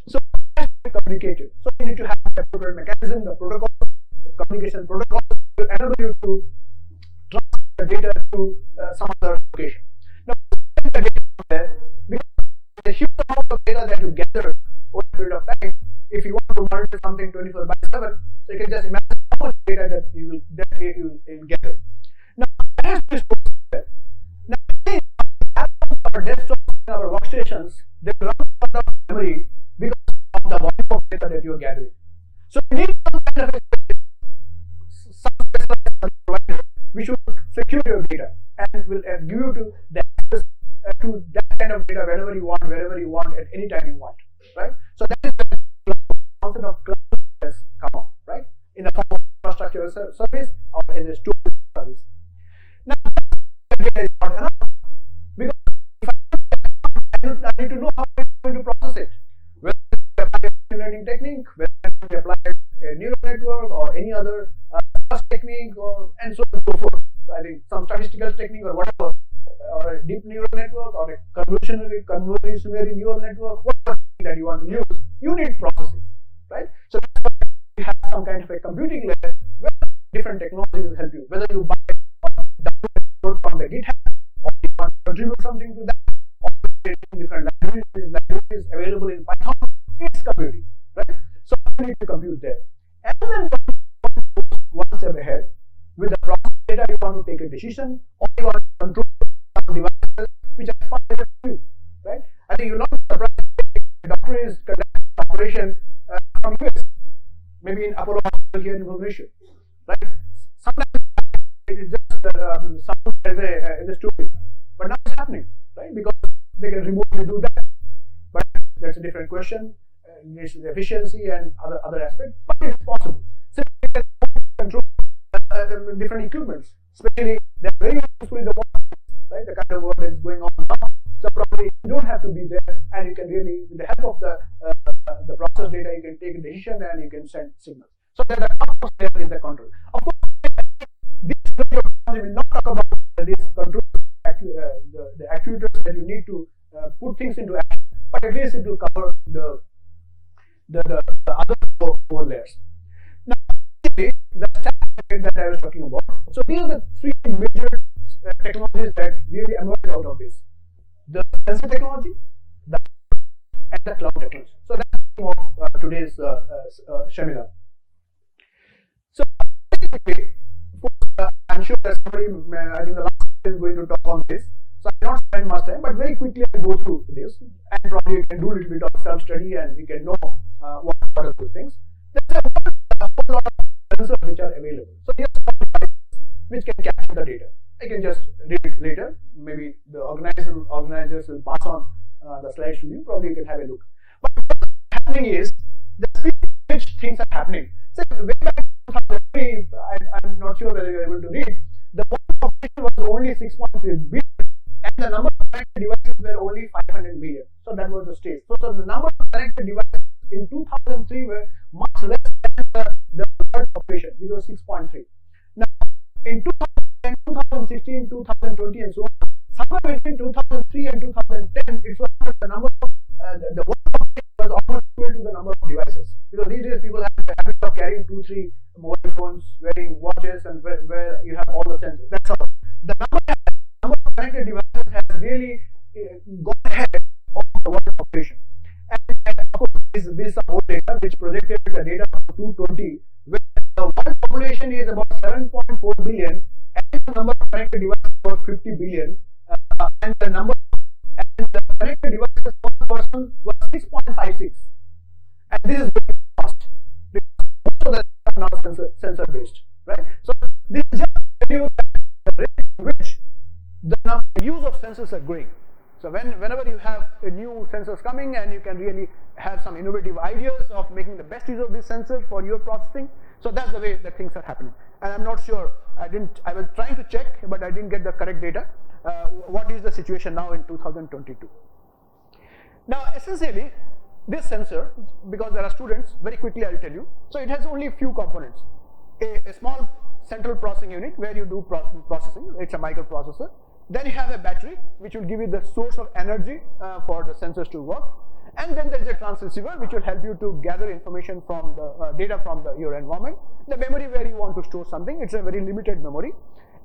So it has to be communicated. So you need to have the appropriate mechanism, the protocol, the communication protocol will enable you to transfer the data to some other location. Now, the data there, because the huge amount of data that you gather over a period of time, if you want to monitor something 24/7, so you can just imagine how much data that you will gather. Now, that has to be stored there. Now, our desktops and our workstations, they run out of memory because of the volume of data that you are gathering. So you need some kind of some specialized provider which will secure your data and will give you to the access to that kind of data whenever you want, wherever you want, at any time you want, right? So that is the concept of cloud has come on, right? In the form of infrastructure service or in a storage service. Now, data is not enough because if I need to know how I'm going to process it, whether I apply a machine learning technique, whether I apply a neural network or any other technique, or and so on and so forth. So I think some statistical technique or whatever, or a deep neural network or a convolutionary neural network, whatever that you want to use, you need processing, right? So that's why you have some kind of a computing layer where different technology will help you. Whether you buy or download from the GitHub, or you want to contribute something to that, or different libraries available in Python, it's computing, right? So you need to compute there. And then one step ahead, with the process data, you want to take a decision, or you want to control some devices which are far away from you, right? I think you're not surprised the doctor is conducting an operation from US, maybe in Apollo Hospital here in Bhubaneswar, right? Sometimes it is just sound as a story, but now it's happening, right? Because they can remotely do that, but that's a different question. Needs efficiency and other aspects, but it's possible. So you can control different equipments, especially they're very useful in the work, right? The kind of work that is going on now. So probably you don't have to be there, and you can really, with the help of the process data, you can take a decision and you can send signals. So that the outputs there in the control. Of course, this video will not talk about this control, the actuators that you need to put things into action, but at least it will cover the other four layers. Now, the stack that I was talking about. So these are the three major technologies that really emerge out of this: the sensor technology, and the cloud technology. So that's the theme of today's seminar. So I'm sure that somebody, I think the last is going to talk on this. So I will not spend much time, but very quickly I go through this, and probably you can do a little bit of self-study and you can know what are those things. There's a whole lot of sensors which are available. So here's some devices which can capture the data. I can just read it later. Maybe the organizers will pass on the slides to you. Probably you can have a look. But what's happening is the speed at which things are happening. So way back in 2003, I'm not sure whether you're able to read. The world population was only 6.3 billion, and the number of connected devices were only 500 million. So that was the stage. So the number of connected devices in 2003 were much less than the world population, which was 6.3. Now, in 2010, 2016, 2020, and so on, somewhere between 2003 and 2010, it was the number of the world population was almost equal to the number of devices. Because these days people have the habit of carrying 2-3 mobile phones, wearing watches, and where you have all the sensors. That's all. The number of connected devices has really gone ahead of the world population. And of course, this is some old data which projected the data for 220, where the world population is about 7.4 billion, and the number of connected devices was 50 billion, and the connected devices per person was 6.56. And this is very fast because most of the are now sensor based, right? So this is just to tell you the rate at which the use of sensors are growing. So whenever you have new sensors coming and you can really have some innovative ideas of making the best use of these sensors for your processing, so that's the way that things are happening. And I'm not sure, I was trying to check, but I didn't get the correct data. What is the situation now in 2022? Now, essentially, this sensor, because there are students, very quickly I'll tell you. So it has only a few components. A small central processing unit where you do processing, it's a microprocessor. Then you have a battery which will give you the source of energy for the sensors to work. And then there is a transceiver which will help you to gather information from the data from your environment. The memory where you want to store something, it's a very limited memory.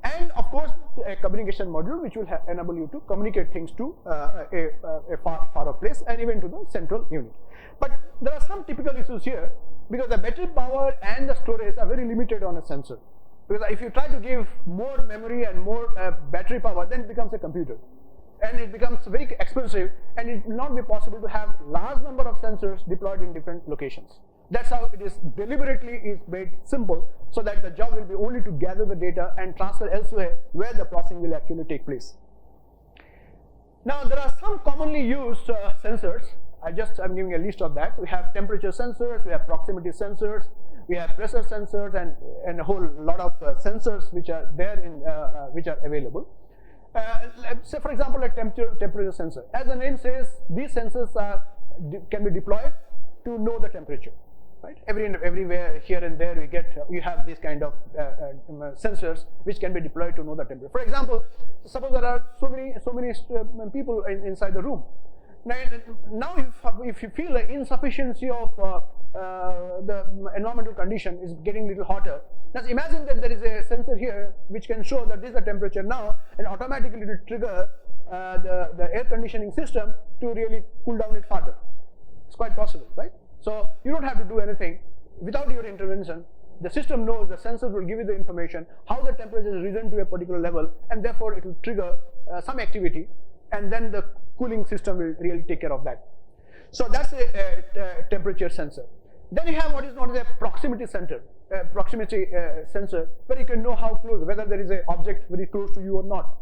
And of course, a communication module which will enable you to communicate things to a far off place and even to the central unit. But there are some typical issues here because the battery power and the storage are very limited on a sensor. Because if you try to give more memory and more battery power, then it becomes a computer. And it becomes very expensive, and it will not be possible to have large number of sensors deployed in different locations. That's how it is deliberately made simple, so that the job will be only to gather the data and transfer elsewhere where the processing will actually take place. Now there are some commonly used sensors. I'm giving a list of that. We have temperature sensors, we have proximity sensors, we have pressure sensors, and a whole lot of sensors which are there which are available. Say for example a temperature sensor. As the name says, these sensors can be deployed to know the temperature. Right? Everywhere here and there you have these kind of sensors which can be deployed to know the temperature. For example, suppose there are so many people inside the room. Now if you feel the insufficiency of the environmental condition is getting a little hotter, just imagine that there is a sensor here which can show that this is the temperature now, and automatically it will trigger the air conditioning system to really cool down it further. It's quite possible, right? So you don't have to do anything without your intervention. The system knows, the sensors will give you the information how the temperature is risen to a particular level, and therefore it will trigger some activity, and then the cooling system will really take care of that. So that's a temperature sensor. Then you have what is known as a proximity sensor, where you can know how close, whether there is an object very close to you or not.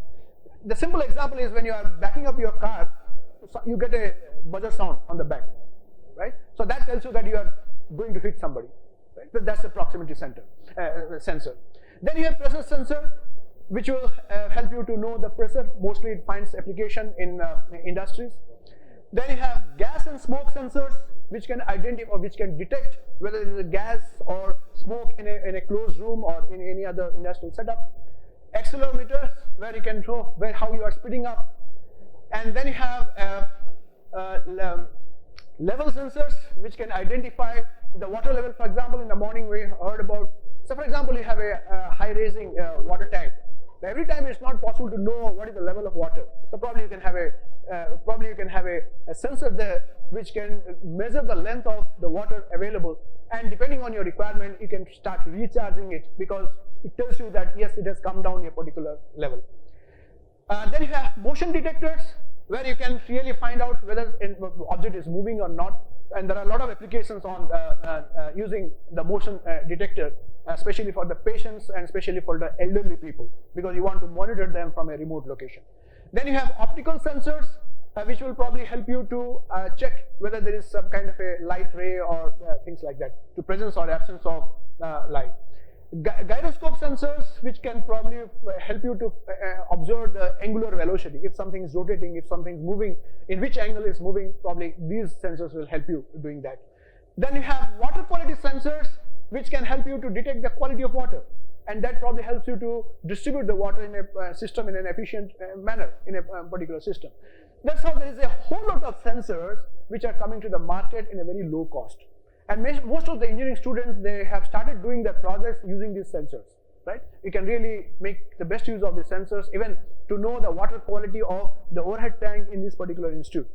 The simple example is when you are backing up your car, you get a buzzer sound on the back, right? So that tells you that you are going to hit somebody, right? So that's the proximity sensor. Then you have pressure sensor, which will help you to know the pressure. Mostly it finds application in industries. Then you have gas and smoke sensors, which can identify or which can detect whether there is a gas or smoke in a closed room or in any other industrial setup. Accelerometers, where you can show how you are speeding up. And then you have level sensors, which can identify the water level. For example, in the morning we heard about, so for example, you have a high raising water tank. Every time it's not possible to know what is the level of water. So probably you can have a sensor there which can measure the length of the water available, and depending on your requirement, you can start recharging it because it tells you that yes, it has come down a particular level. Then you have motion detectors, where you can really find out whether an object is moving or not. and there are a lot of applications on using the motion detector, especially for the patients and especially for the elderly people, because you want to monitor them from a remote location. Then you have optical sensors, which will probably help you to check whether there is some kind of a light ray or things like that, to presence or absence of light. Gyroscope sensors, which can probably help you to observe the angular velocity. If something is rotating, if something is moving, in which angle it's moving, probably these sensors will help you doing that. Then you have water quality sensors, which can help you to detect the quality of water. And that probably helps you to distribute the water in a system in an efficient manner in a particular system. That's how there is a whole lot of sensors which are coming to the market in a very low cost. And most of the engineering students, they have started doing their projects using these sensors, right? You can really make the best use of the sensors, even to know the water quality of the overhead tank in this particular institute.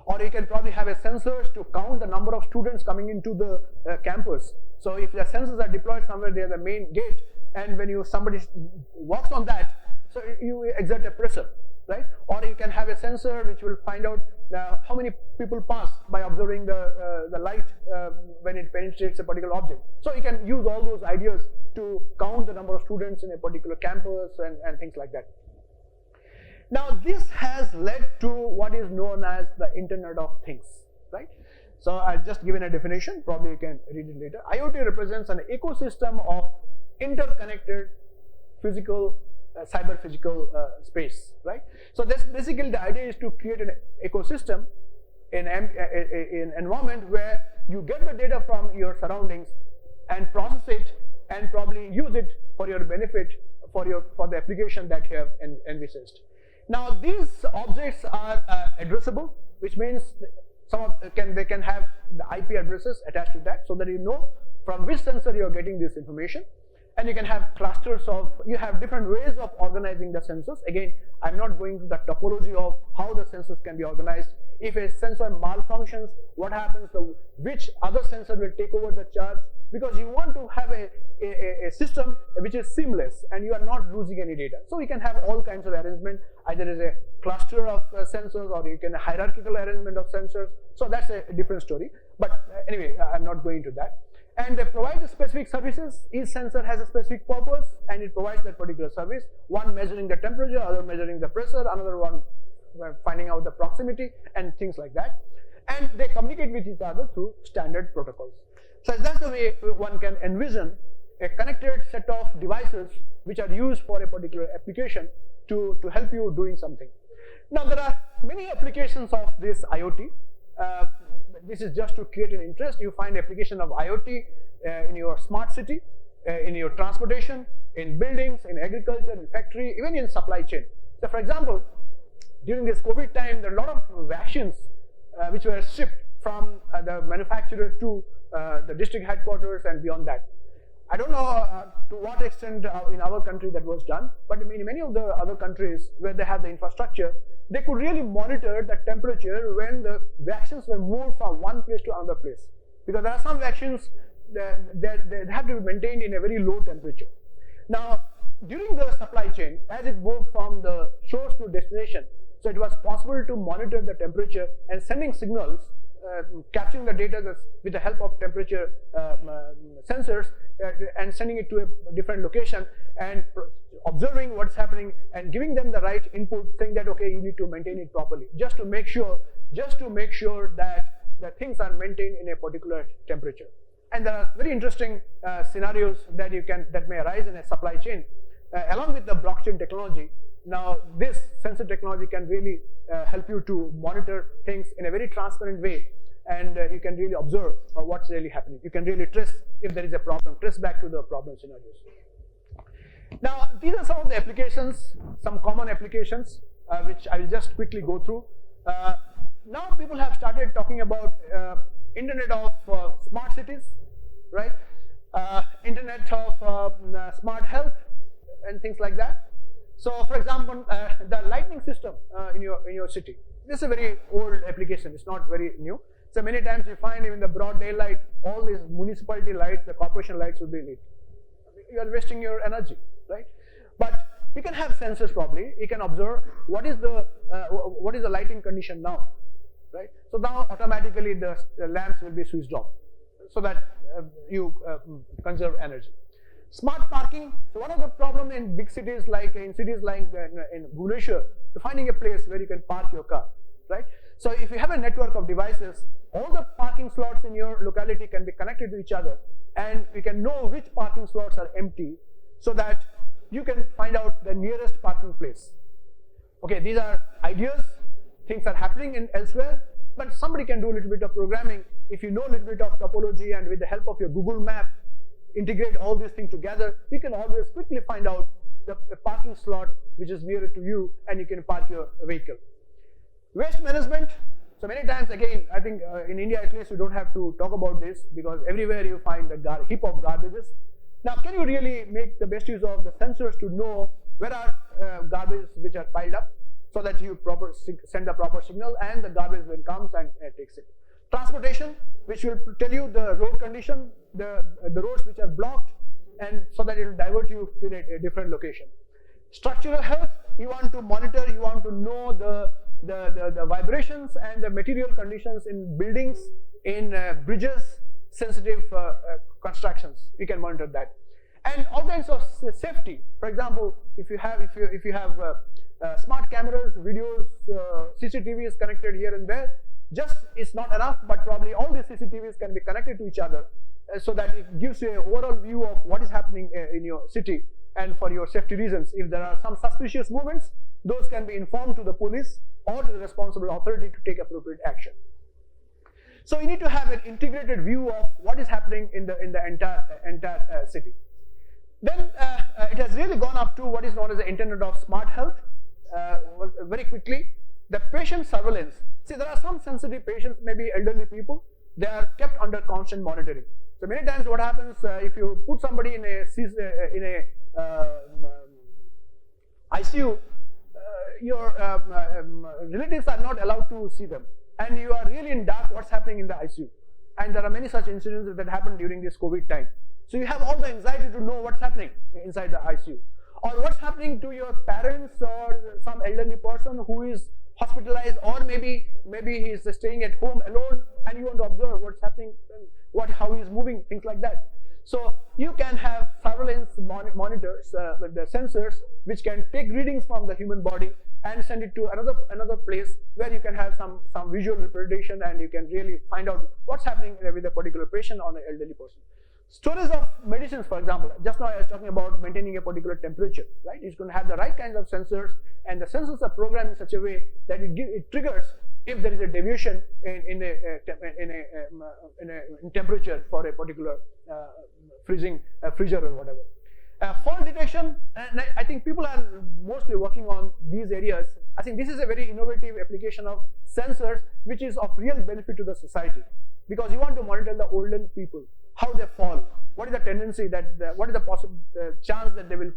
Or you can probably have a sensors to count the number of students coming into the campus. So if the sensors are deployed somewhere near the main gate, and when somebody walks on that, so you exert a pressure, right? Or you can have a sensor which will find out how many people pass by observing the light when it penetrates a particular object. So you can use all those ideas to count the number of students in a particular campus and things like that. Now this has led to what is known as the Internet of Things, right? So I've just given a definition, probably you can read it later. IoT represents an ecosystem of interconnected physical, cyber-physical space, right? So this basically the idea is to create an ecosystem in an environment where you get the data from your surroundings and process it and probably use it for your benefit for the application that you have envisaged. Now these objects are addressable, which means they can have the IP addresses attached to that, so that you know from which sensor you are getting this information. And you can have clusters of, you have different ways of organizing the sensors. Again, I'm not going to the topology of how the sensors can be organized. If a sensor malfunctions, what happens, which other sensor will take over the charge, because you want to have a system which is seamless and you are not losing any data. So you can have all kinds of arrangement, either as a cluster of sensors, or you can a hierarchical arrangement of sensors. So that's a different story. But anyway, I'm not going to that. And they provide the specific services. Each sensor has a specific purpose and it provides that particular service. One measuring the temperature, other measuring the pressure, another one finding out the proximity and things like that. And they communicate with each other through standard protocols. So that's the way one can envision a connected set of devices which are used for a particular application to help you doing something. Now there are many applications of this IoT. This is just to create an interest. You find application of IoT in your smart city, in your transportation, in buildings, in agriculture, in factory, even in supply chain. So for example, during this COVID time, there are a lot of vaccines which were shipped from the manufacturer to the district headquarters and beyond that. I don't know to what extent in our country that was done, but in many of the other countries where they have the infrastructure, they could really monitor the temperature when the vaccines were moved from one place to another place. Because there are some vaccines that have to be maintained in a very low temperature. Now, during the supply chain, as it moved from the source to destination, so it was possible to monitor the temperature and sending signals, capturing the data with the help of temperature sensors and sending it to a different location and observing what's happening and giving them the right input, saying that okay, you need to maintain it properly, just to make sure that the things are maintained in a particular temperature. And there are very interesting scenarios that may arise in a supply chain along with the blockchain technology. Now this sensor technology can really help you to monitor things in a very transparent way, and you can really observe what's really happening. You can really trace if there is a problem, trace back to the problem scenarios. Now these are some of the applications, some common applications which I will just quickly go through. Now people have started talking about Internet of smart cities, right? Internet of smart health and things like that. So for example, the lighting system in your city, this is a very old application, it's not very new. So many times you find even the broad daylight, all these municipality lights, the corporation lights will be lit. You are wasting your energy, right? But you can have sensors probably, you can observe what is the lighting condition now. right? So now automatically the lamps will be switched off so that you conserve energy. Smart parking. So one of the problem in big cities like in Bhubaneswar, to finding a place where you can park your car, right? So if you have a network of devices, all the parking slots in your locality can be connected to each other, and you can know which parking slots are empty so that you can find out the nearest parking place. Okay, these are ideas, things are happening in elsewhere, but somebody can do a little bit of programming. If you know a little bit of topology and with the help of your Google map, integrate all these things together, you can always quickly find out the parking slot which is nearer to you, and you can park your vehicle. Waste management. So many times, again, I think in India at least we don't have to talk about this, because everywhere you find a heap of garbages. Now, can you really make the best use of the sensors to know where are garbage which are piled up, so that you send the proper signal and the garbage then comes and takes it. Transportation, which will tell you the road condition, the roads which are blocked, and so that it will divert you to a different location. Structural health, you want to monitor, you want to know the vibrations and the material conditions in buildings, in bridges, sensitive constructions. You can monitor that, and all kinds of safety. For example, if you have smart cameras, videos, CCTVs connected here and there, just it's not enough, but probably all these CCTVs can be connected to each other, so that it gives you an overall view of what is happening in your city. And for your safety reasons, if there are some suspicious movements, those can be informed to the police or to the responsible authority to take appropriate action. So you need to have an integrated view of what is happening in the entire city. Then it has really gone up to what is known as the Internet of Smart Health. Very quickly, the patient surveillance. See, there are some sensitive patients, maybe elderly people, they are kept under constant monitoring. So many times what happens, if you put somebody in a ICU, your relatives are not allowed to see them, and you are really in dark what's happening in the ICU. And there are many such incidents that happen during this COVID time. So you have all the anxiety to know what's happening inside the ICU, or what's happening to your parents or some elderly person who is hospitalized, or maybe he is staying at home alone, and you want to observe what's happening, how he is moving, things like that. So you can have surveillance monitors with the sensors which can take readings from the human body and send it to another place where you can have some visual representation, and you can really find out what's happening with a particular patient or an elderly person. Storage of medicines, for example, just now I was talking about maintaining a particular temperature, right? It's going to have the right kinds of sensors, and the sensors are programmed in such a way that it triggers if there is a deviation in temperature for a particular freezer or whatever. Fault detection, and I think people are mostly working on these areas. I think this is a very innovative application of sensors which is of real benefit to the society, because you want to monitor the older people, how they fall, what is the tendency what is the possible chance that they will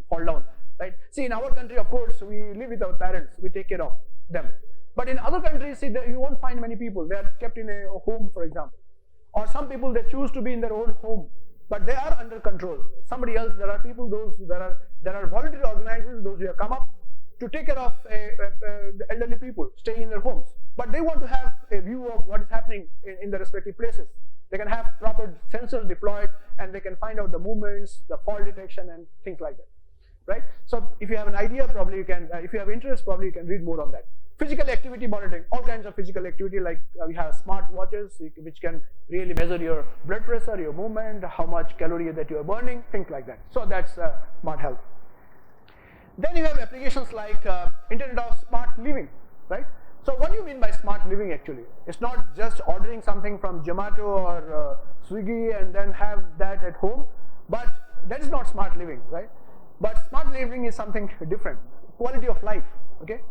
fall down, right? See, in our country, of course, we live with our parents, we take care of them. But in other countries, see, you won't find many people. They are kept in a home, for example. Or some people, they choose to be in their own home, but they are under control. Somebody else, there are people, there are voluntary organizations, those who have come up to take care of the elderly people staying in their homes. But they want to have a view of what is happening in the respective places. They can have proper sensors deployed, and they can find out the movements, the fall detection, and things like that, right? So if you have an idea, probably you can, if you have interest, probably you can read more on that. Physical activity monitoring, all kinds of physical activity, like we have smart watches which can really measure your blood pressure, your movement, how much calorie that you are burning, things like that. So that's smart health. Then you have applications like Internet of Smart Living, right? So what do you mean by smart living actually? It's not just ordering something from Zomato or Swiggy and then have that at home, but that is not smart living, right? But smart living is something different, quality of life, okay?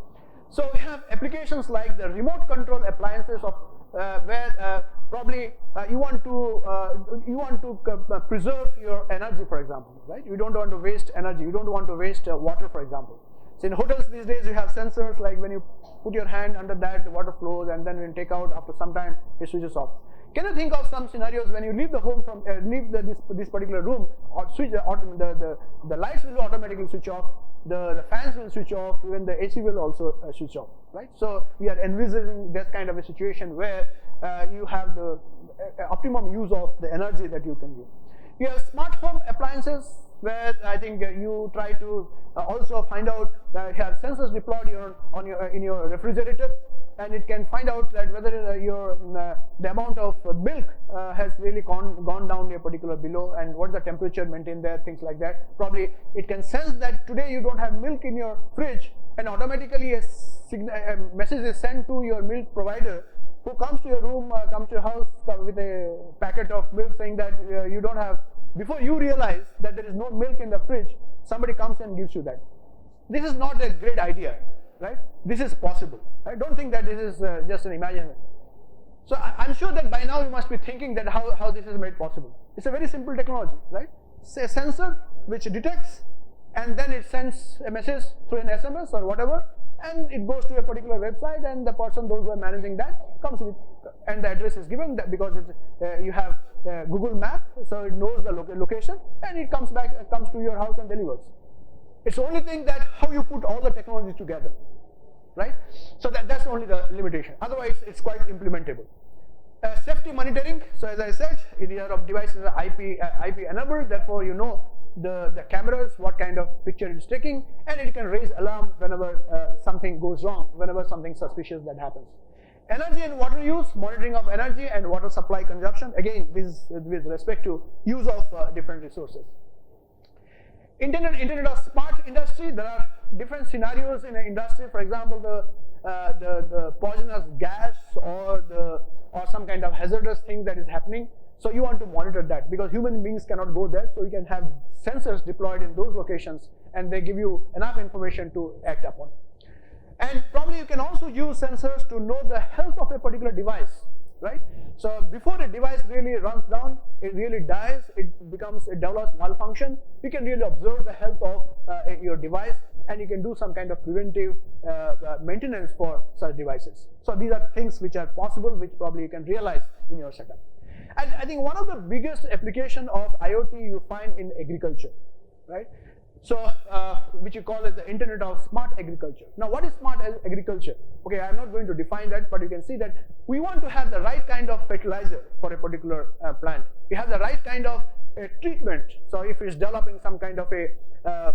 So we have applications like the remote control appliances of where probably you want to preserve your energy, for example, right? You don't want to waste energy. You don't want to waste water, for example. So in hotels these days, you have sensors like when you put your hand under that, the water flows, and then when you take out after some time, it switches off. Can you think of some scenarios when you leave the home from this particular room, or switch the lights will automatically switch off, the fans will switch off, even the AC will also switch off, right? So we are envisaging this kind of a situation where you have the optimum use of the energy that you can use. You have smart home appliances where I think you try to also find out you have sensors deployed in your refrigerator, and it can find out that whether the amount of milk has really gone down a particular below, and what the temperature maintained there, things like that. Probably it can sense that today you don't have milk in your fridge, and automatically a message is sent to your milk provider, who comes to your room, comes to your house with a packet of milk, saying that you don't have. Before you realize that there is no milk in the fridge, somebody comes and gives you that. This is not a great idea, right? This is possible. I don't think that this is just an imagination. So I'm sure that by now you must be thinking that how this is made possible. It's a very simple technology, right? It's a sensor which detects, and then it sends a message through an SMS or whatever, and it goes to a particular website, and the person, those who are managing that, comes with, and the address is given that because you have Google Map, so it knows the location, and it comes to your house and delivers. It's the only thing that how you put all the technology together, right? So that's only the limitation. Otherwise, it's quite implementable. Safety monitoring. So as I said, your device is IP enabled. Therefore, you know the cameras, what kind of picture it's taking, and it can raise alarm whenever something goes wrong, whenever something suspicious that happens. Energy and water use, monitoring of energy and water supply consumption. Again, this is with respect to use of different resources. Internet of smart industry. There are different scenarios in an industry. For example, the poisonous gas or some kind of hazardous thing that is happening. So you want to monitor that, because human beings cannot go there. So you can have sensors deployed in those locations, and they give you enough information to act upon. And probably you can also use sensors to know the health of a particular device, right? So before a device really runs down, it really dies, it develops malfunction, you can really observe the health of your device, and you can do some kind of preventive maintenance for such devices. So these are things which are possible, which probably you can realize in your setup. And I think one of the biggest application of IoT you find in agriculture, right? So, which you call as the Internet of Smart Agriculture. Now, what is smart agriculture? Okay, I'm not going to define that, but you can see that we want to have the right kind of fertilizer for a particular plant. We have the right kind of treatment. So, if it's developing some kind of a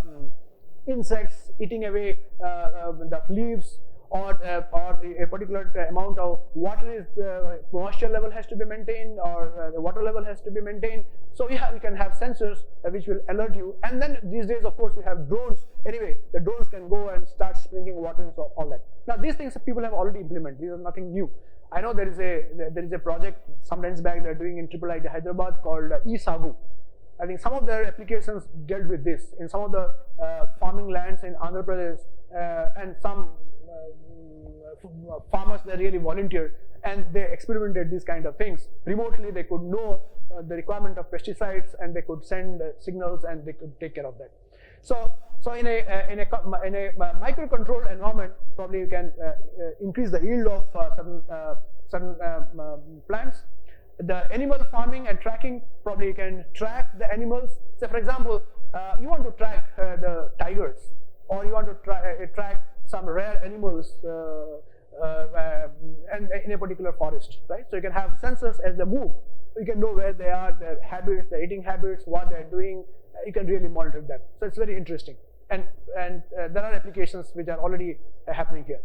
insects eating away the leaves, or a particular amount of water is moisture level has to be maintained, or the water level has to be maintained. So we can have sensors which will alert you. And then these days, of course, we have drones. Anyway, the drones can go and start sprinkling water and so all that. Now these things people have already implemented. These are nothing new. I know there is a project sometimes back they're doing in IIIT Hyderabad called eSagu. I think some of their applications dealt with this in some of the farming lands in Andhra Pradesh, and some farmers, they really volunteered and they experimented these kind of things remotely. They could know the requirement of pesticides, and they could send signals, and they could take care of that. So in a microcontrolled environment, probably you can increase the yield of certain plants. The animal farming and tracking, probably you can track the animals. So for example, you want to track the tigers, or you want to track some rare animals and in a particular forest, right? So you can have sensors as they move. You can know where they are, their habits, their eating habits, what they're doing. You can really monitor them. So it's very interesting. And there are applications which are already happening here.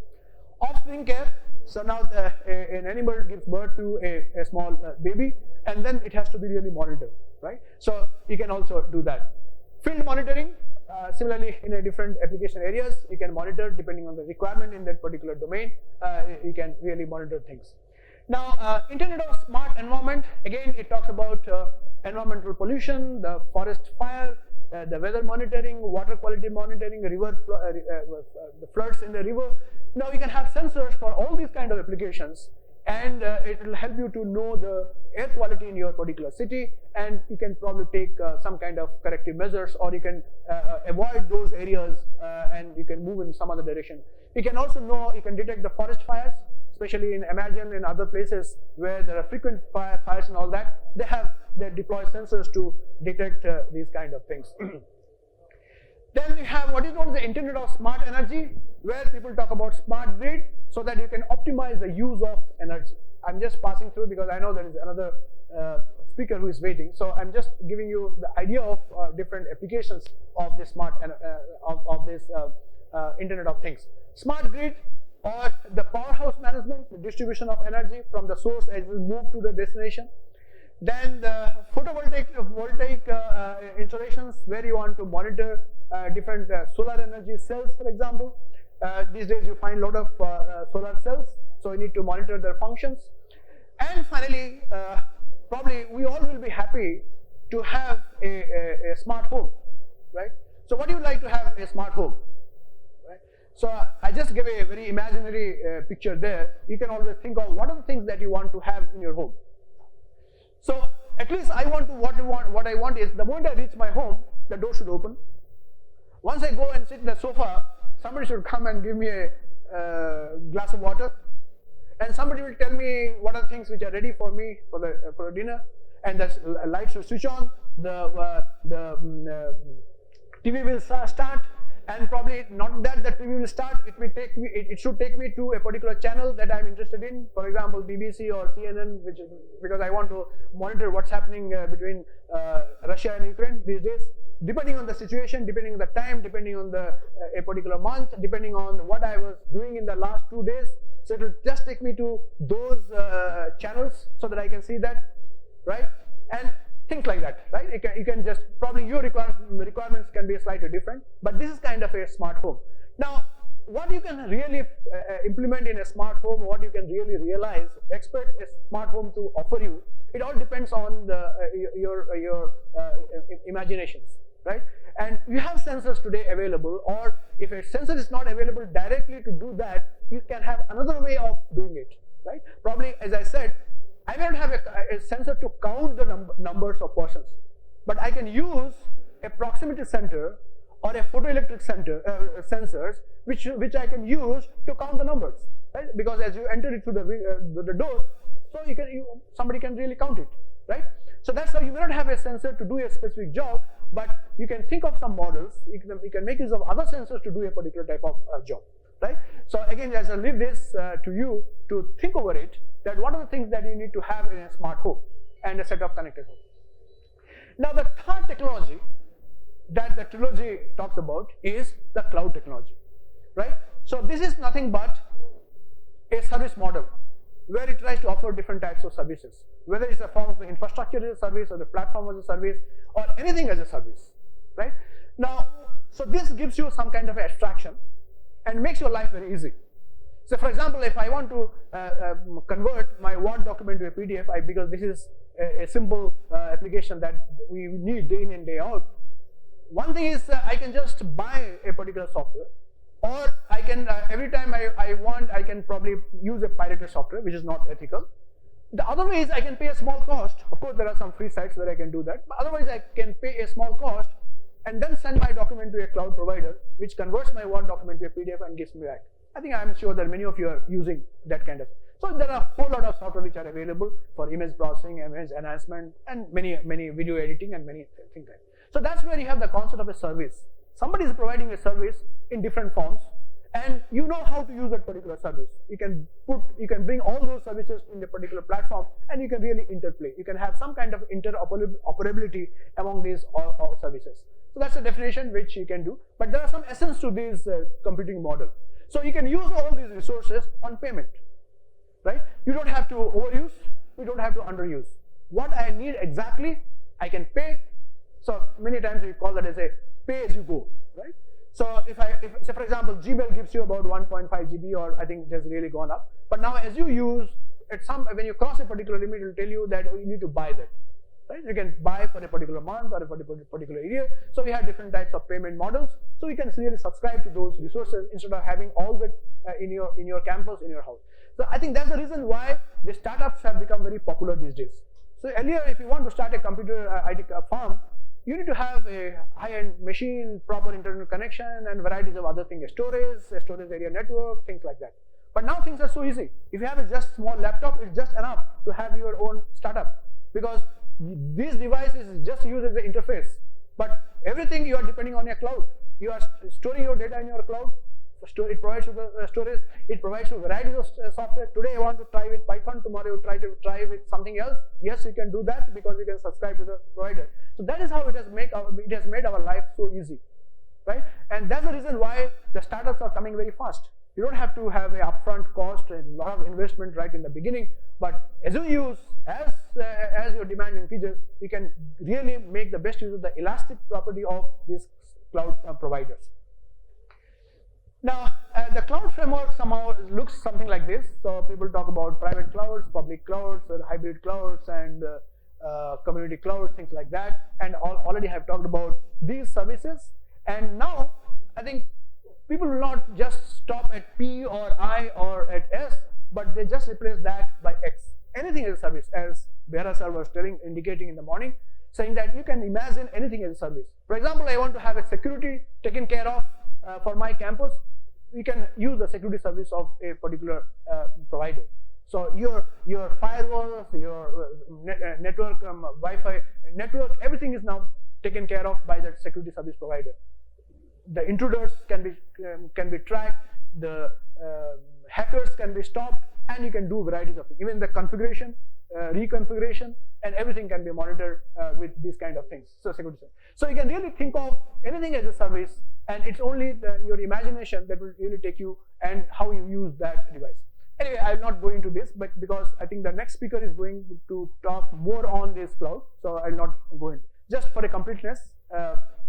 Offspring care. So now an animal gives birth to a small baby, and then it has to be really monitored, right? So you can also do that. Field monitoring. Similarly, in a different application areas, you can monitor depending on the requirement in that particular domain. You can really monitor things. Now, Internet of Smart Environment, again, it talks about environmental pollution, the forest fire, the weather monitoring, water quality monitoring, the floods in the river. Now, you can have sensors for all these kind of applications, and it will help you to know the air quality in your particular city, and you can probably take some kind of corrective measures, or you can avoid those areas and you can move in some other direction. You can also know, you can detect the forest fires, especially in Amazon and other places where there are frequent fires and all that, they deploy sensors to detect these kind of things. Then we have what is known as the Internet of Smart Energy, where people talk about smart grid so that you can optimize the use of energy. I'm just passing through because I know there is another speaker who is waiting. So I'm just giving you the idea of different applications of this smart of this Internet of Things. Smart grid, or the powerhouse management, the distribution of energy from the source as it will move to the destination. Then the voltaic installations, where you want to monitor different solar energy cells, for example. These days you find a lot of solar cells, so you need to monitor their functions. And finally, probably we all will be happy to have a smart home, right? So what do you like to have a smart home, right? So I just gave a very imaginary picture there. You can always think of what are the things that you want to have in your home. So at least what I want is the moment I reach my home, the door should open. Once I go and sit in the sofa, somebody should come and give me a glass of water, and somebody will tell me what are the things which are ready for me for a dinner, and the lights should switch on, the TV will start, and probably not that the TV will start. It should take me to a particular channel that I'm interested in. For example, BBC or CNN, because I want to monitor what's happening between Russia and Ukraine these days. Depending on the situation, depending on the time, depending on a particular month, depending on what I was doing in the last 2 days. So it will just take me to those channels so that I can see that, right? And things like that, right? You can just, probably your requirements can be slightly different, but this is kind of a smart home. Now, what you can really implement in a smart home, what you can really realize, expect a smart home to offer you, it all depends on your imaginations, right? And you have sensors today available, or if a sensor is not available directly to do that, you can have another way of doing it, right? Probably, as I said, I may not have a sensor to count the numbers of persons, but I can use a proximity sensor or a photoelectric sensors, which I can use to count the numbers, right? Because as you enter it through the door, so somebody can really count it, right? So that's how you may not have a sensor to do a specific job, but you can think of some models. You can make use of other sensors to do a particular type of job, right? So again, as I leave this to you to think over it, that what are the things that you need to have in a smart home and a set of connected home. Now, the third technology that the trilogy talks about is the cloud technology, right? So this is nothing but a service model where it tries to offer different types of services, whether it's a form of the infrastructure as a service or the platform as a service or anything as a service, right? Now, so this gives you some kind of abstraction and makes your life very easy. So for example, if I want to convert my Word document to a PDF, because this is a simple application that we need day in and day out, one thing is I can just buy a particular software, or I can, every time I want, I can probably use a pirated software, which is not ethical. The other way is I can pay a small cost. Of course, there are some free sites where I can do that, but otherwise I can pay a small cost and then send my document to a cloud provider, which converts my Word document to a PDF and gives me back. I think I'm sure that many of you are using that kind of. So there are a whole lot of software which are available for image processing, image enhancement, and many video editing and many things like that. So that's where you have the concept of a service. Somebody is providing a service in different forms, and you know how to use that particular service. You can bring all those services in a particular platform, and you can really interplay. You can have some kind of interoperability among these all services. So that's a definition which you can do, but there are some essence to this computing model. So you can use all these resources on payment, right? You don't have to overuse, you don't have to underuse. What I need exactly, I can pay. So many times we call that as a pay as you go, right? So so for example, Gmail gives you about 1.5 GB, or I think it has really gone up. But now as you use, when you cross a particular limit, it will tell you that you need to buy that. Right? You can buy for a particular month or a particular year. So we have different types of payment models. So you can really subscribe to those resources instead of having all that in your campus, in your house. So I think that's the reason why the startups have become very popular these days. So earlier, if you want to start a computer IT farm, you need to have a high-end machine, proper internet connection, and varieties of other things, a storage area network, things like that. But now things are so easy. If you have a just small laptop, it's just enough to have your own startup, because these devices just use as an interface. But everything you are depending on your cloud. You are storing your data in your cloud. It provides you the storage. It provides you varieties of software. Today I want to try with Python. Tomorrow you try with something else. Yes, you can do that because you can subscribe to the provider. So that is how it has made our life so easy, right? And that's the reason why the startups are coming very fast. You don't have to have a upfront cost and a lot of investment right in the beginning. But as you use, as your demand increases, you can really make the best use of the elastic property of these cloud providers. Now, the cloud framework somehow looks something like this. So people talk about private clouds, public clouds, hybrid clouds, and community clouds, things like that. And already have talked about these services. And now, I think people will not just stop at P or I or at S, but they just replace that by X. Anything as a service, as Behra sir was indicating in the morning, saying that you can imagine anything as a service. For example, I want to have a security taken care of for my campus. We can use the security service of a particular provider. So your firewalls, your network, Wi-Fi network, everything is now taken care of by that security service provider. The intruders can be tracked, the hackers can be stopped, and you can do varieties of things. Even the configuration, reconfiguration, and everything can be monitored with these kind of things. So security service. So you can really think of anything as a service, and it's only your imagination that will really take you and how you use that device. Anyway, I will not go into this, but because I think the next speaker is going to talk more on this cloud, so I will not go into. Just for a completeness,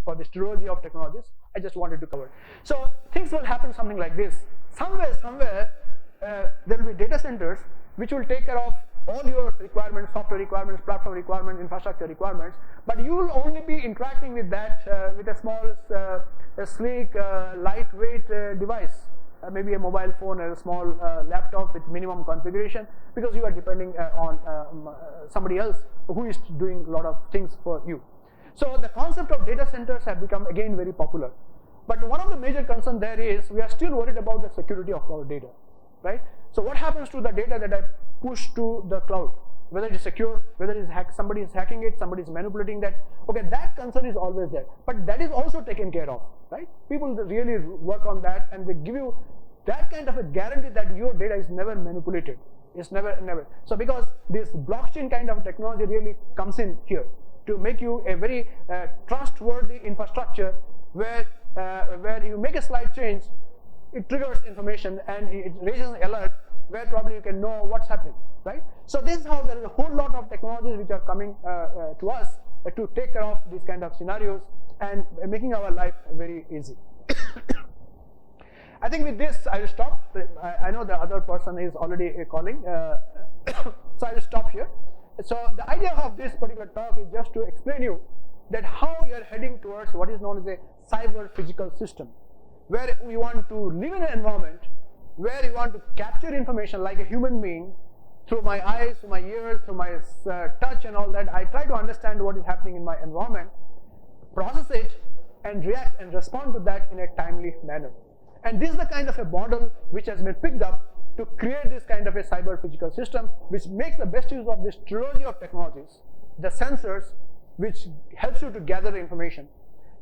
for this trilogy of technologies, I just wanted to cover. So things will happen something like this. Somewhere, there will be data centers which will take care of all your requirements, software requirements, platform requirements, infrastructure requirements, but you will only be interacting with that with a small, sleek, lightweight device, maybe a mobile phone or a small laptop with minimum configuration, because you are depending on somebody else who is doing a lot of things for you. So the concept of data centers have become again very popular. But one of the major concerns there is we are still worried about the security of our data, right? So what happens to the data that I push to the cloud? Whether it is secure, whether it is somebody is hacking it, somebody is manipulating that. Okay, that concern is always there. But that is also taken care of, right? People really work on that, and they give you that kind of a guarantee that your data is never manipulated. It's never. So because this blockchain kind of technology really comes in here to make you a very trustworthy infrastructure where you make a slight change, it triggers information and it raises an alert where probably you can know what's happening, right? So this is how there is a whole lot of technologies which are coming to us to take care of these kind of scenarios and making our life very easy. I think with this I will stop. I know the other person is already calling, so I will stop here. So the idea of this particular talk is just to explain you that how we are heading towards what is known as a cyber physical system, where we want to live in an environment where you want to capture information like a human being through my eyes, through my ears, through my touch and all that. I try to understand what is happening in my environment, process it, and react and respond to that in a timely manner. And this is the kind of a model which has been picked up to create this kind of a cyber physical system, which makes the best use of this trilogy of technologies, the sensors, which helps you to gather information,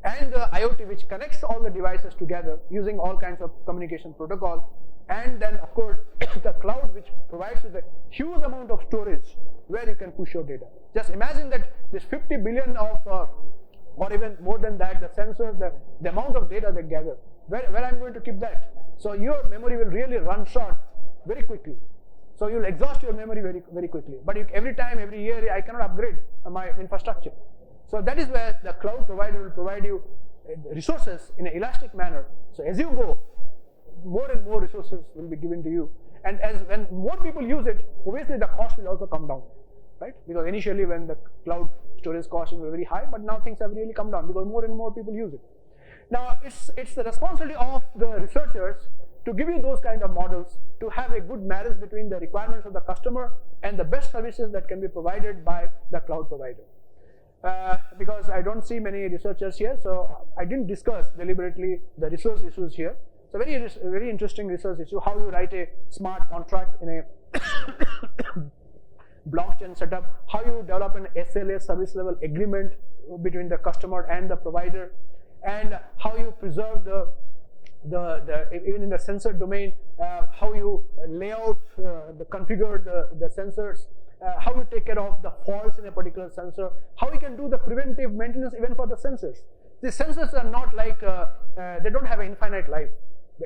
and the IoT, which connects all the devices together using all kinds of communication protocol, and then of course the cloud, which provides you the huge amount of storage where you can push your data. Just imagine that this 50 billion of, or even more than that, the sensors, the amount of data they gather, where I'm going to keep that. So your memory will really run short very quickly. So you'll exhaust your memory very quickly. But every year, I cannot upgrade my infrastructure. So that is where the cloud provider will provide you resources in an elastic manner. So as you go, more and more resources will be given to you. And when more people use it, obviously the cost will also come down, right? Because initially when the cloud storage costs were very high, but now things have really come down because more and more people use it. Now it's the responsibility of the researchers to give you those kind of models, to have a good marriage between the requirements of the customer and the best services that can be provided by the cloud provider. Because I don't see many researchers here, so I didn't discuss deliberately the resource issues here. So very interesting research issue, how you write a smart contract in a blockchain setup, how you develop an SLA, service level agreement between the customer and the provider, and how you preserve even in the sensor domain, how you lay out, configure the sensors, how you take care of the faults in a particular sensor, how you can do the preventive maintenance even for the sensors. The sensors are not like, they don't have an infinite life.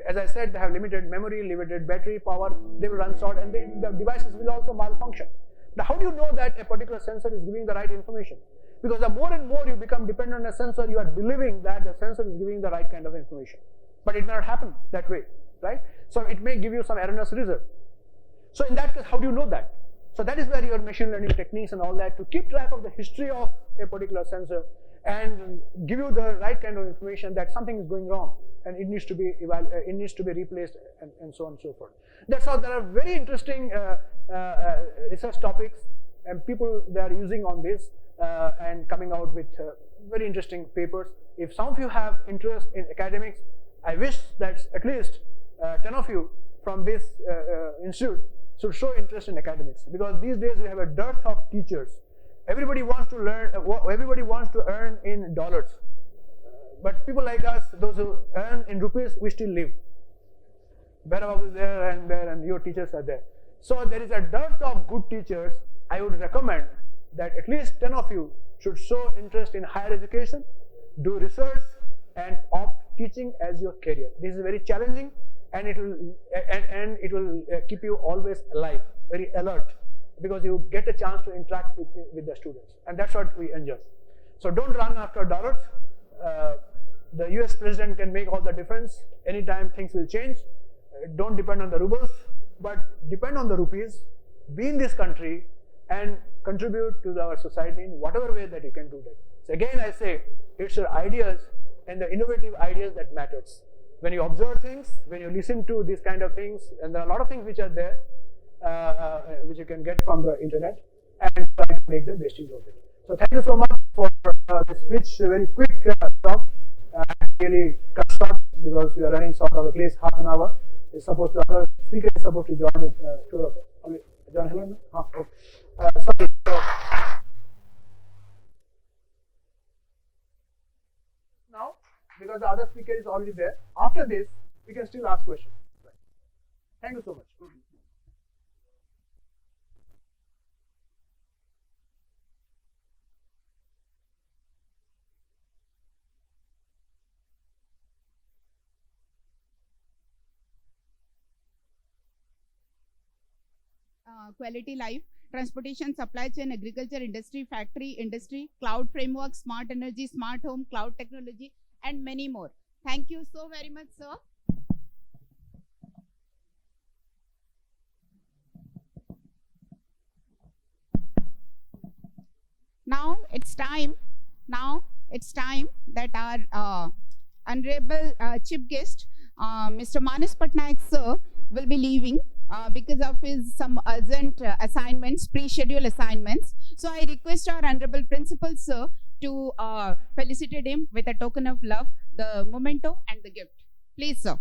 As I said, they have limited memory, limited battery power, they will run short, and the devices will also malfunction. Now, how do you know that a particular sensor is giving the right information? Because the more and more you become dependent on a sensor, you are believing that the sensor is giving the right kind of information. But it may not happen that way, right? So it may give you some erroneous result. So in that case, how do you know that? So that is where your machine learning techniques and all that, to keep track of the history of a particular sensor and give you the right kind of information that something is going wrong and it needs to be replaced, and so on and so forth. That's how there are very interesting research topics, and people they are using on this and coming out with very interesting papers. If some of you have interest in academics, I wish that at least 10 of you from this institute should show interest in academics, because these days we have a dearth of teachers. Everybody wants to learn, everybody wants to earn in dollars. But people like us, those who earn in rupees, we still live. Bhairav is there, and your teachers are there. So there is a dearth of good teachers. I would recommend that at least 10 of you should show interest in higher education, do research, and opt teaching as your career. This is very challenging, and it will keep you always alive, very alert, because you get a chance to interact with the students, and that's what we enjoy. So don't run after dollars. The US president can make all the difference. Anytime things will change. Don't depend on the rubles, but depend on the rupees. Be in this country and contribute to our society in whatever way that you can do that. So again, I say, it's your ideas and the innovative ideas that matters. When you observe things, when you listen to these kind of things, and there are a lot of things which are there, which you can get from the internet, and try to make the best use of it. So thank you so much for this speech, a very quick talk. Really cut short because we are running sort of at least half an hour. It's supposed to, other speaker is supposed to join at 12 o'clock. Okay, John Helen? Okay. Sorry. So, now, because the other speaker is already there, after this, we can still ask questions. Right. Thank you so much. Quality life, transportation, supply chain, agriculture, industry, factory, industry, cloud framework, smart energy, smart home, cloud technology, and many more. Thank you so very much, sir. Now it's time that our honorable chief guest, Mr. Manas Patnaik, sir, will be leaving because of his some urgent assignments, pre-scheduled assignments. So I request our honorable principal, sir, to felicitate him with a token of love, the memento and the gift. Please, sir.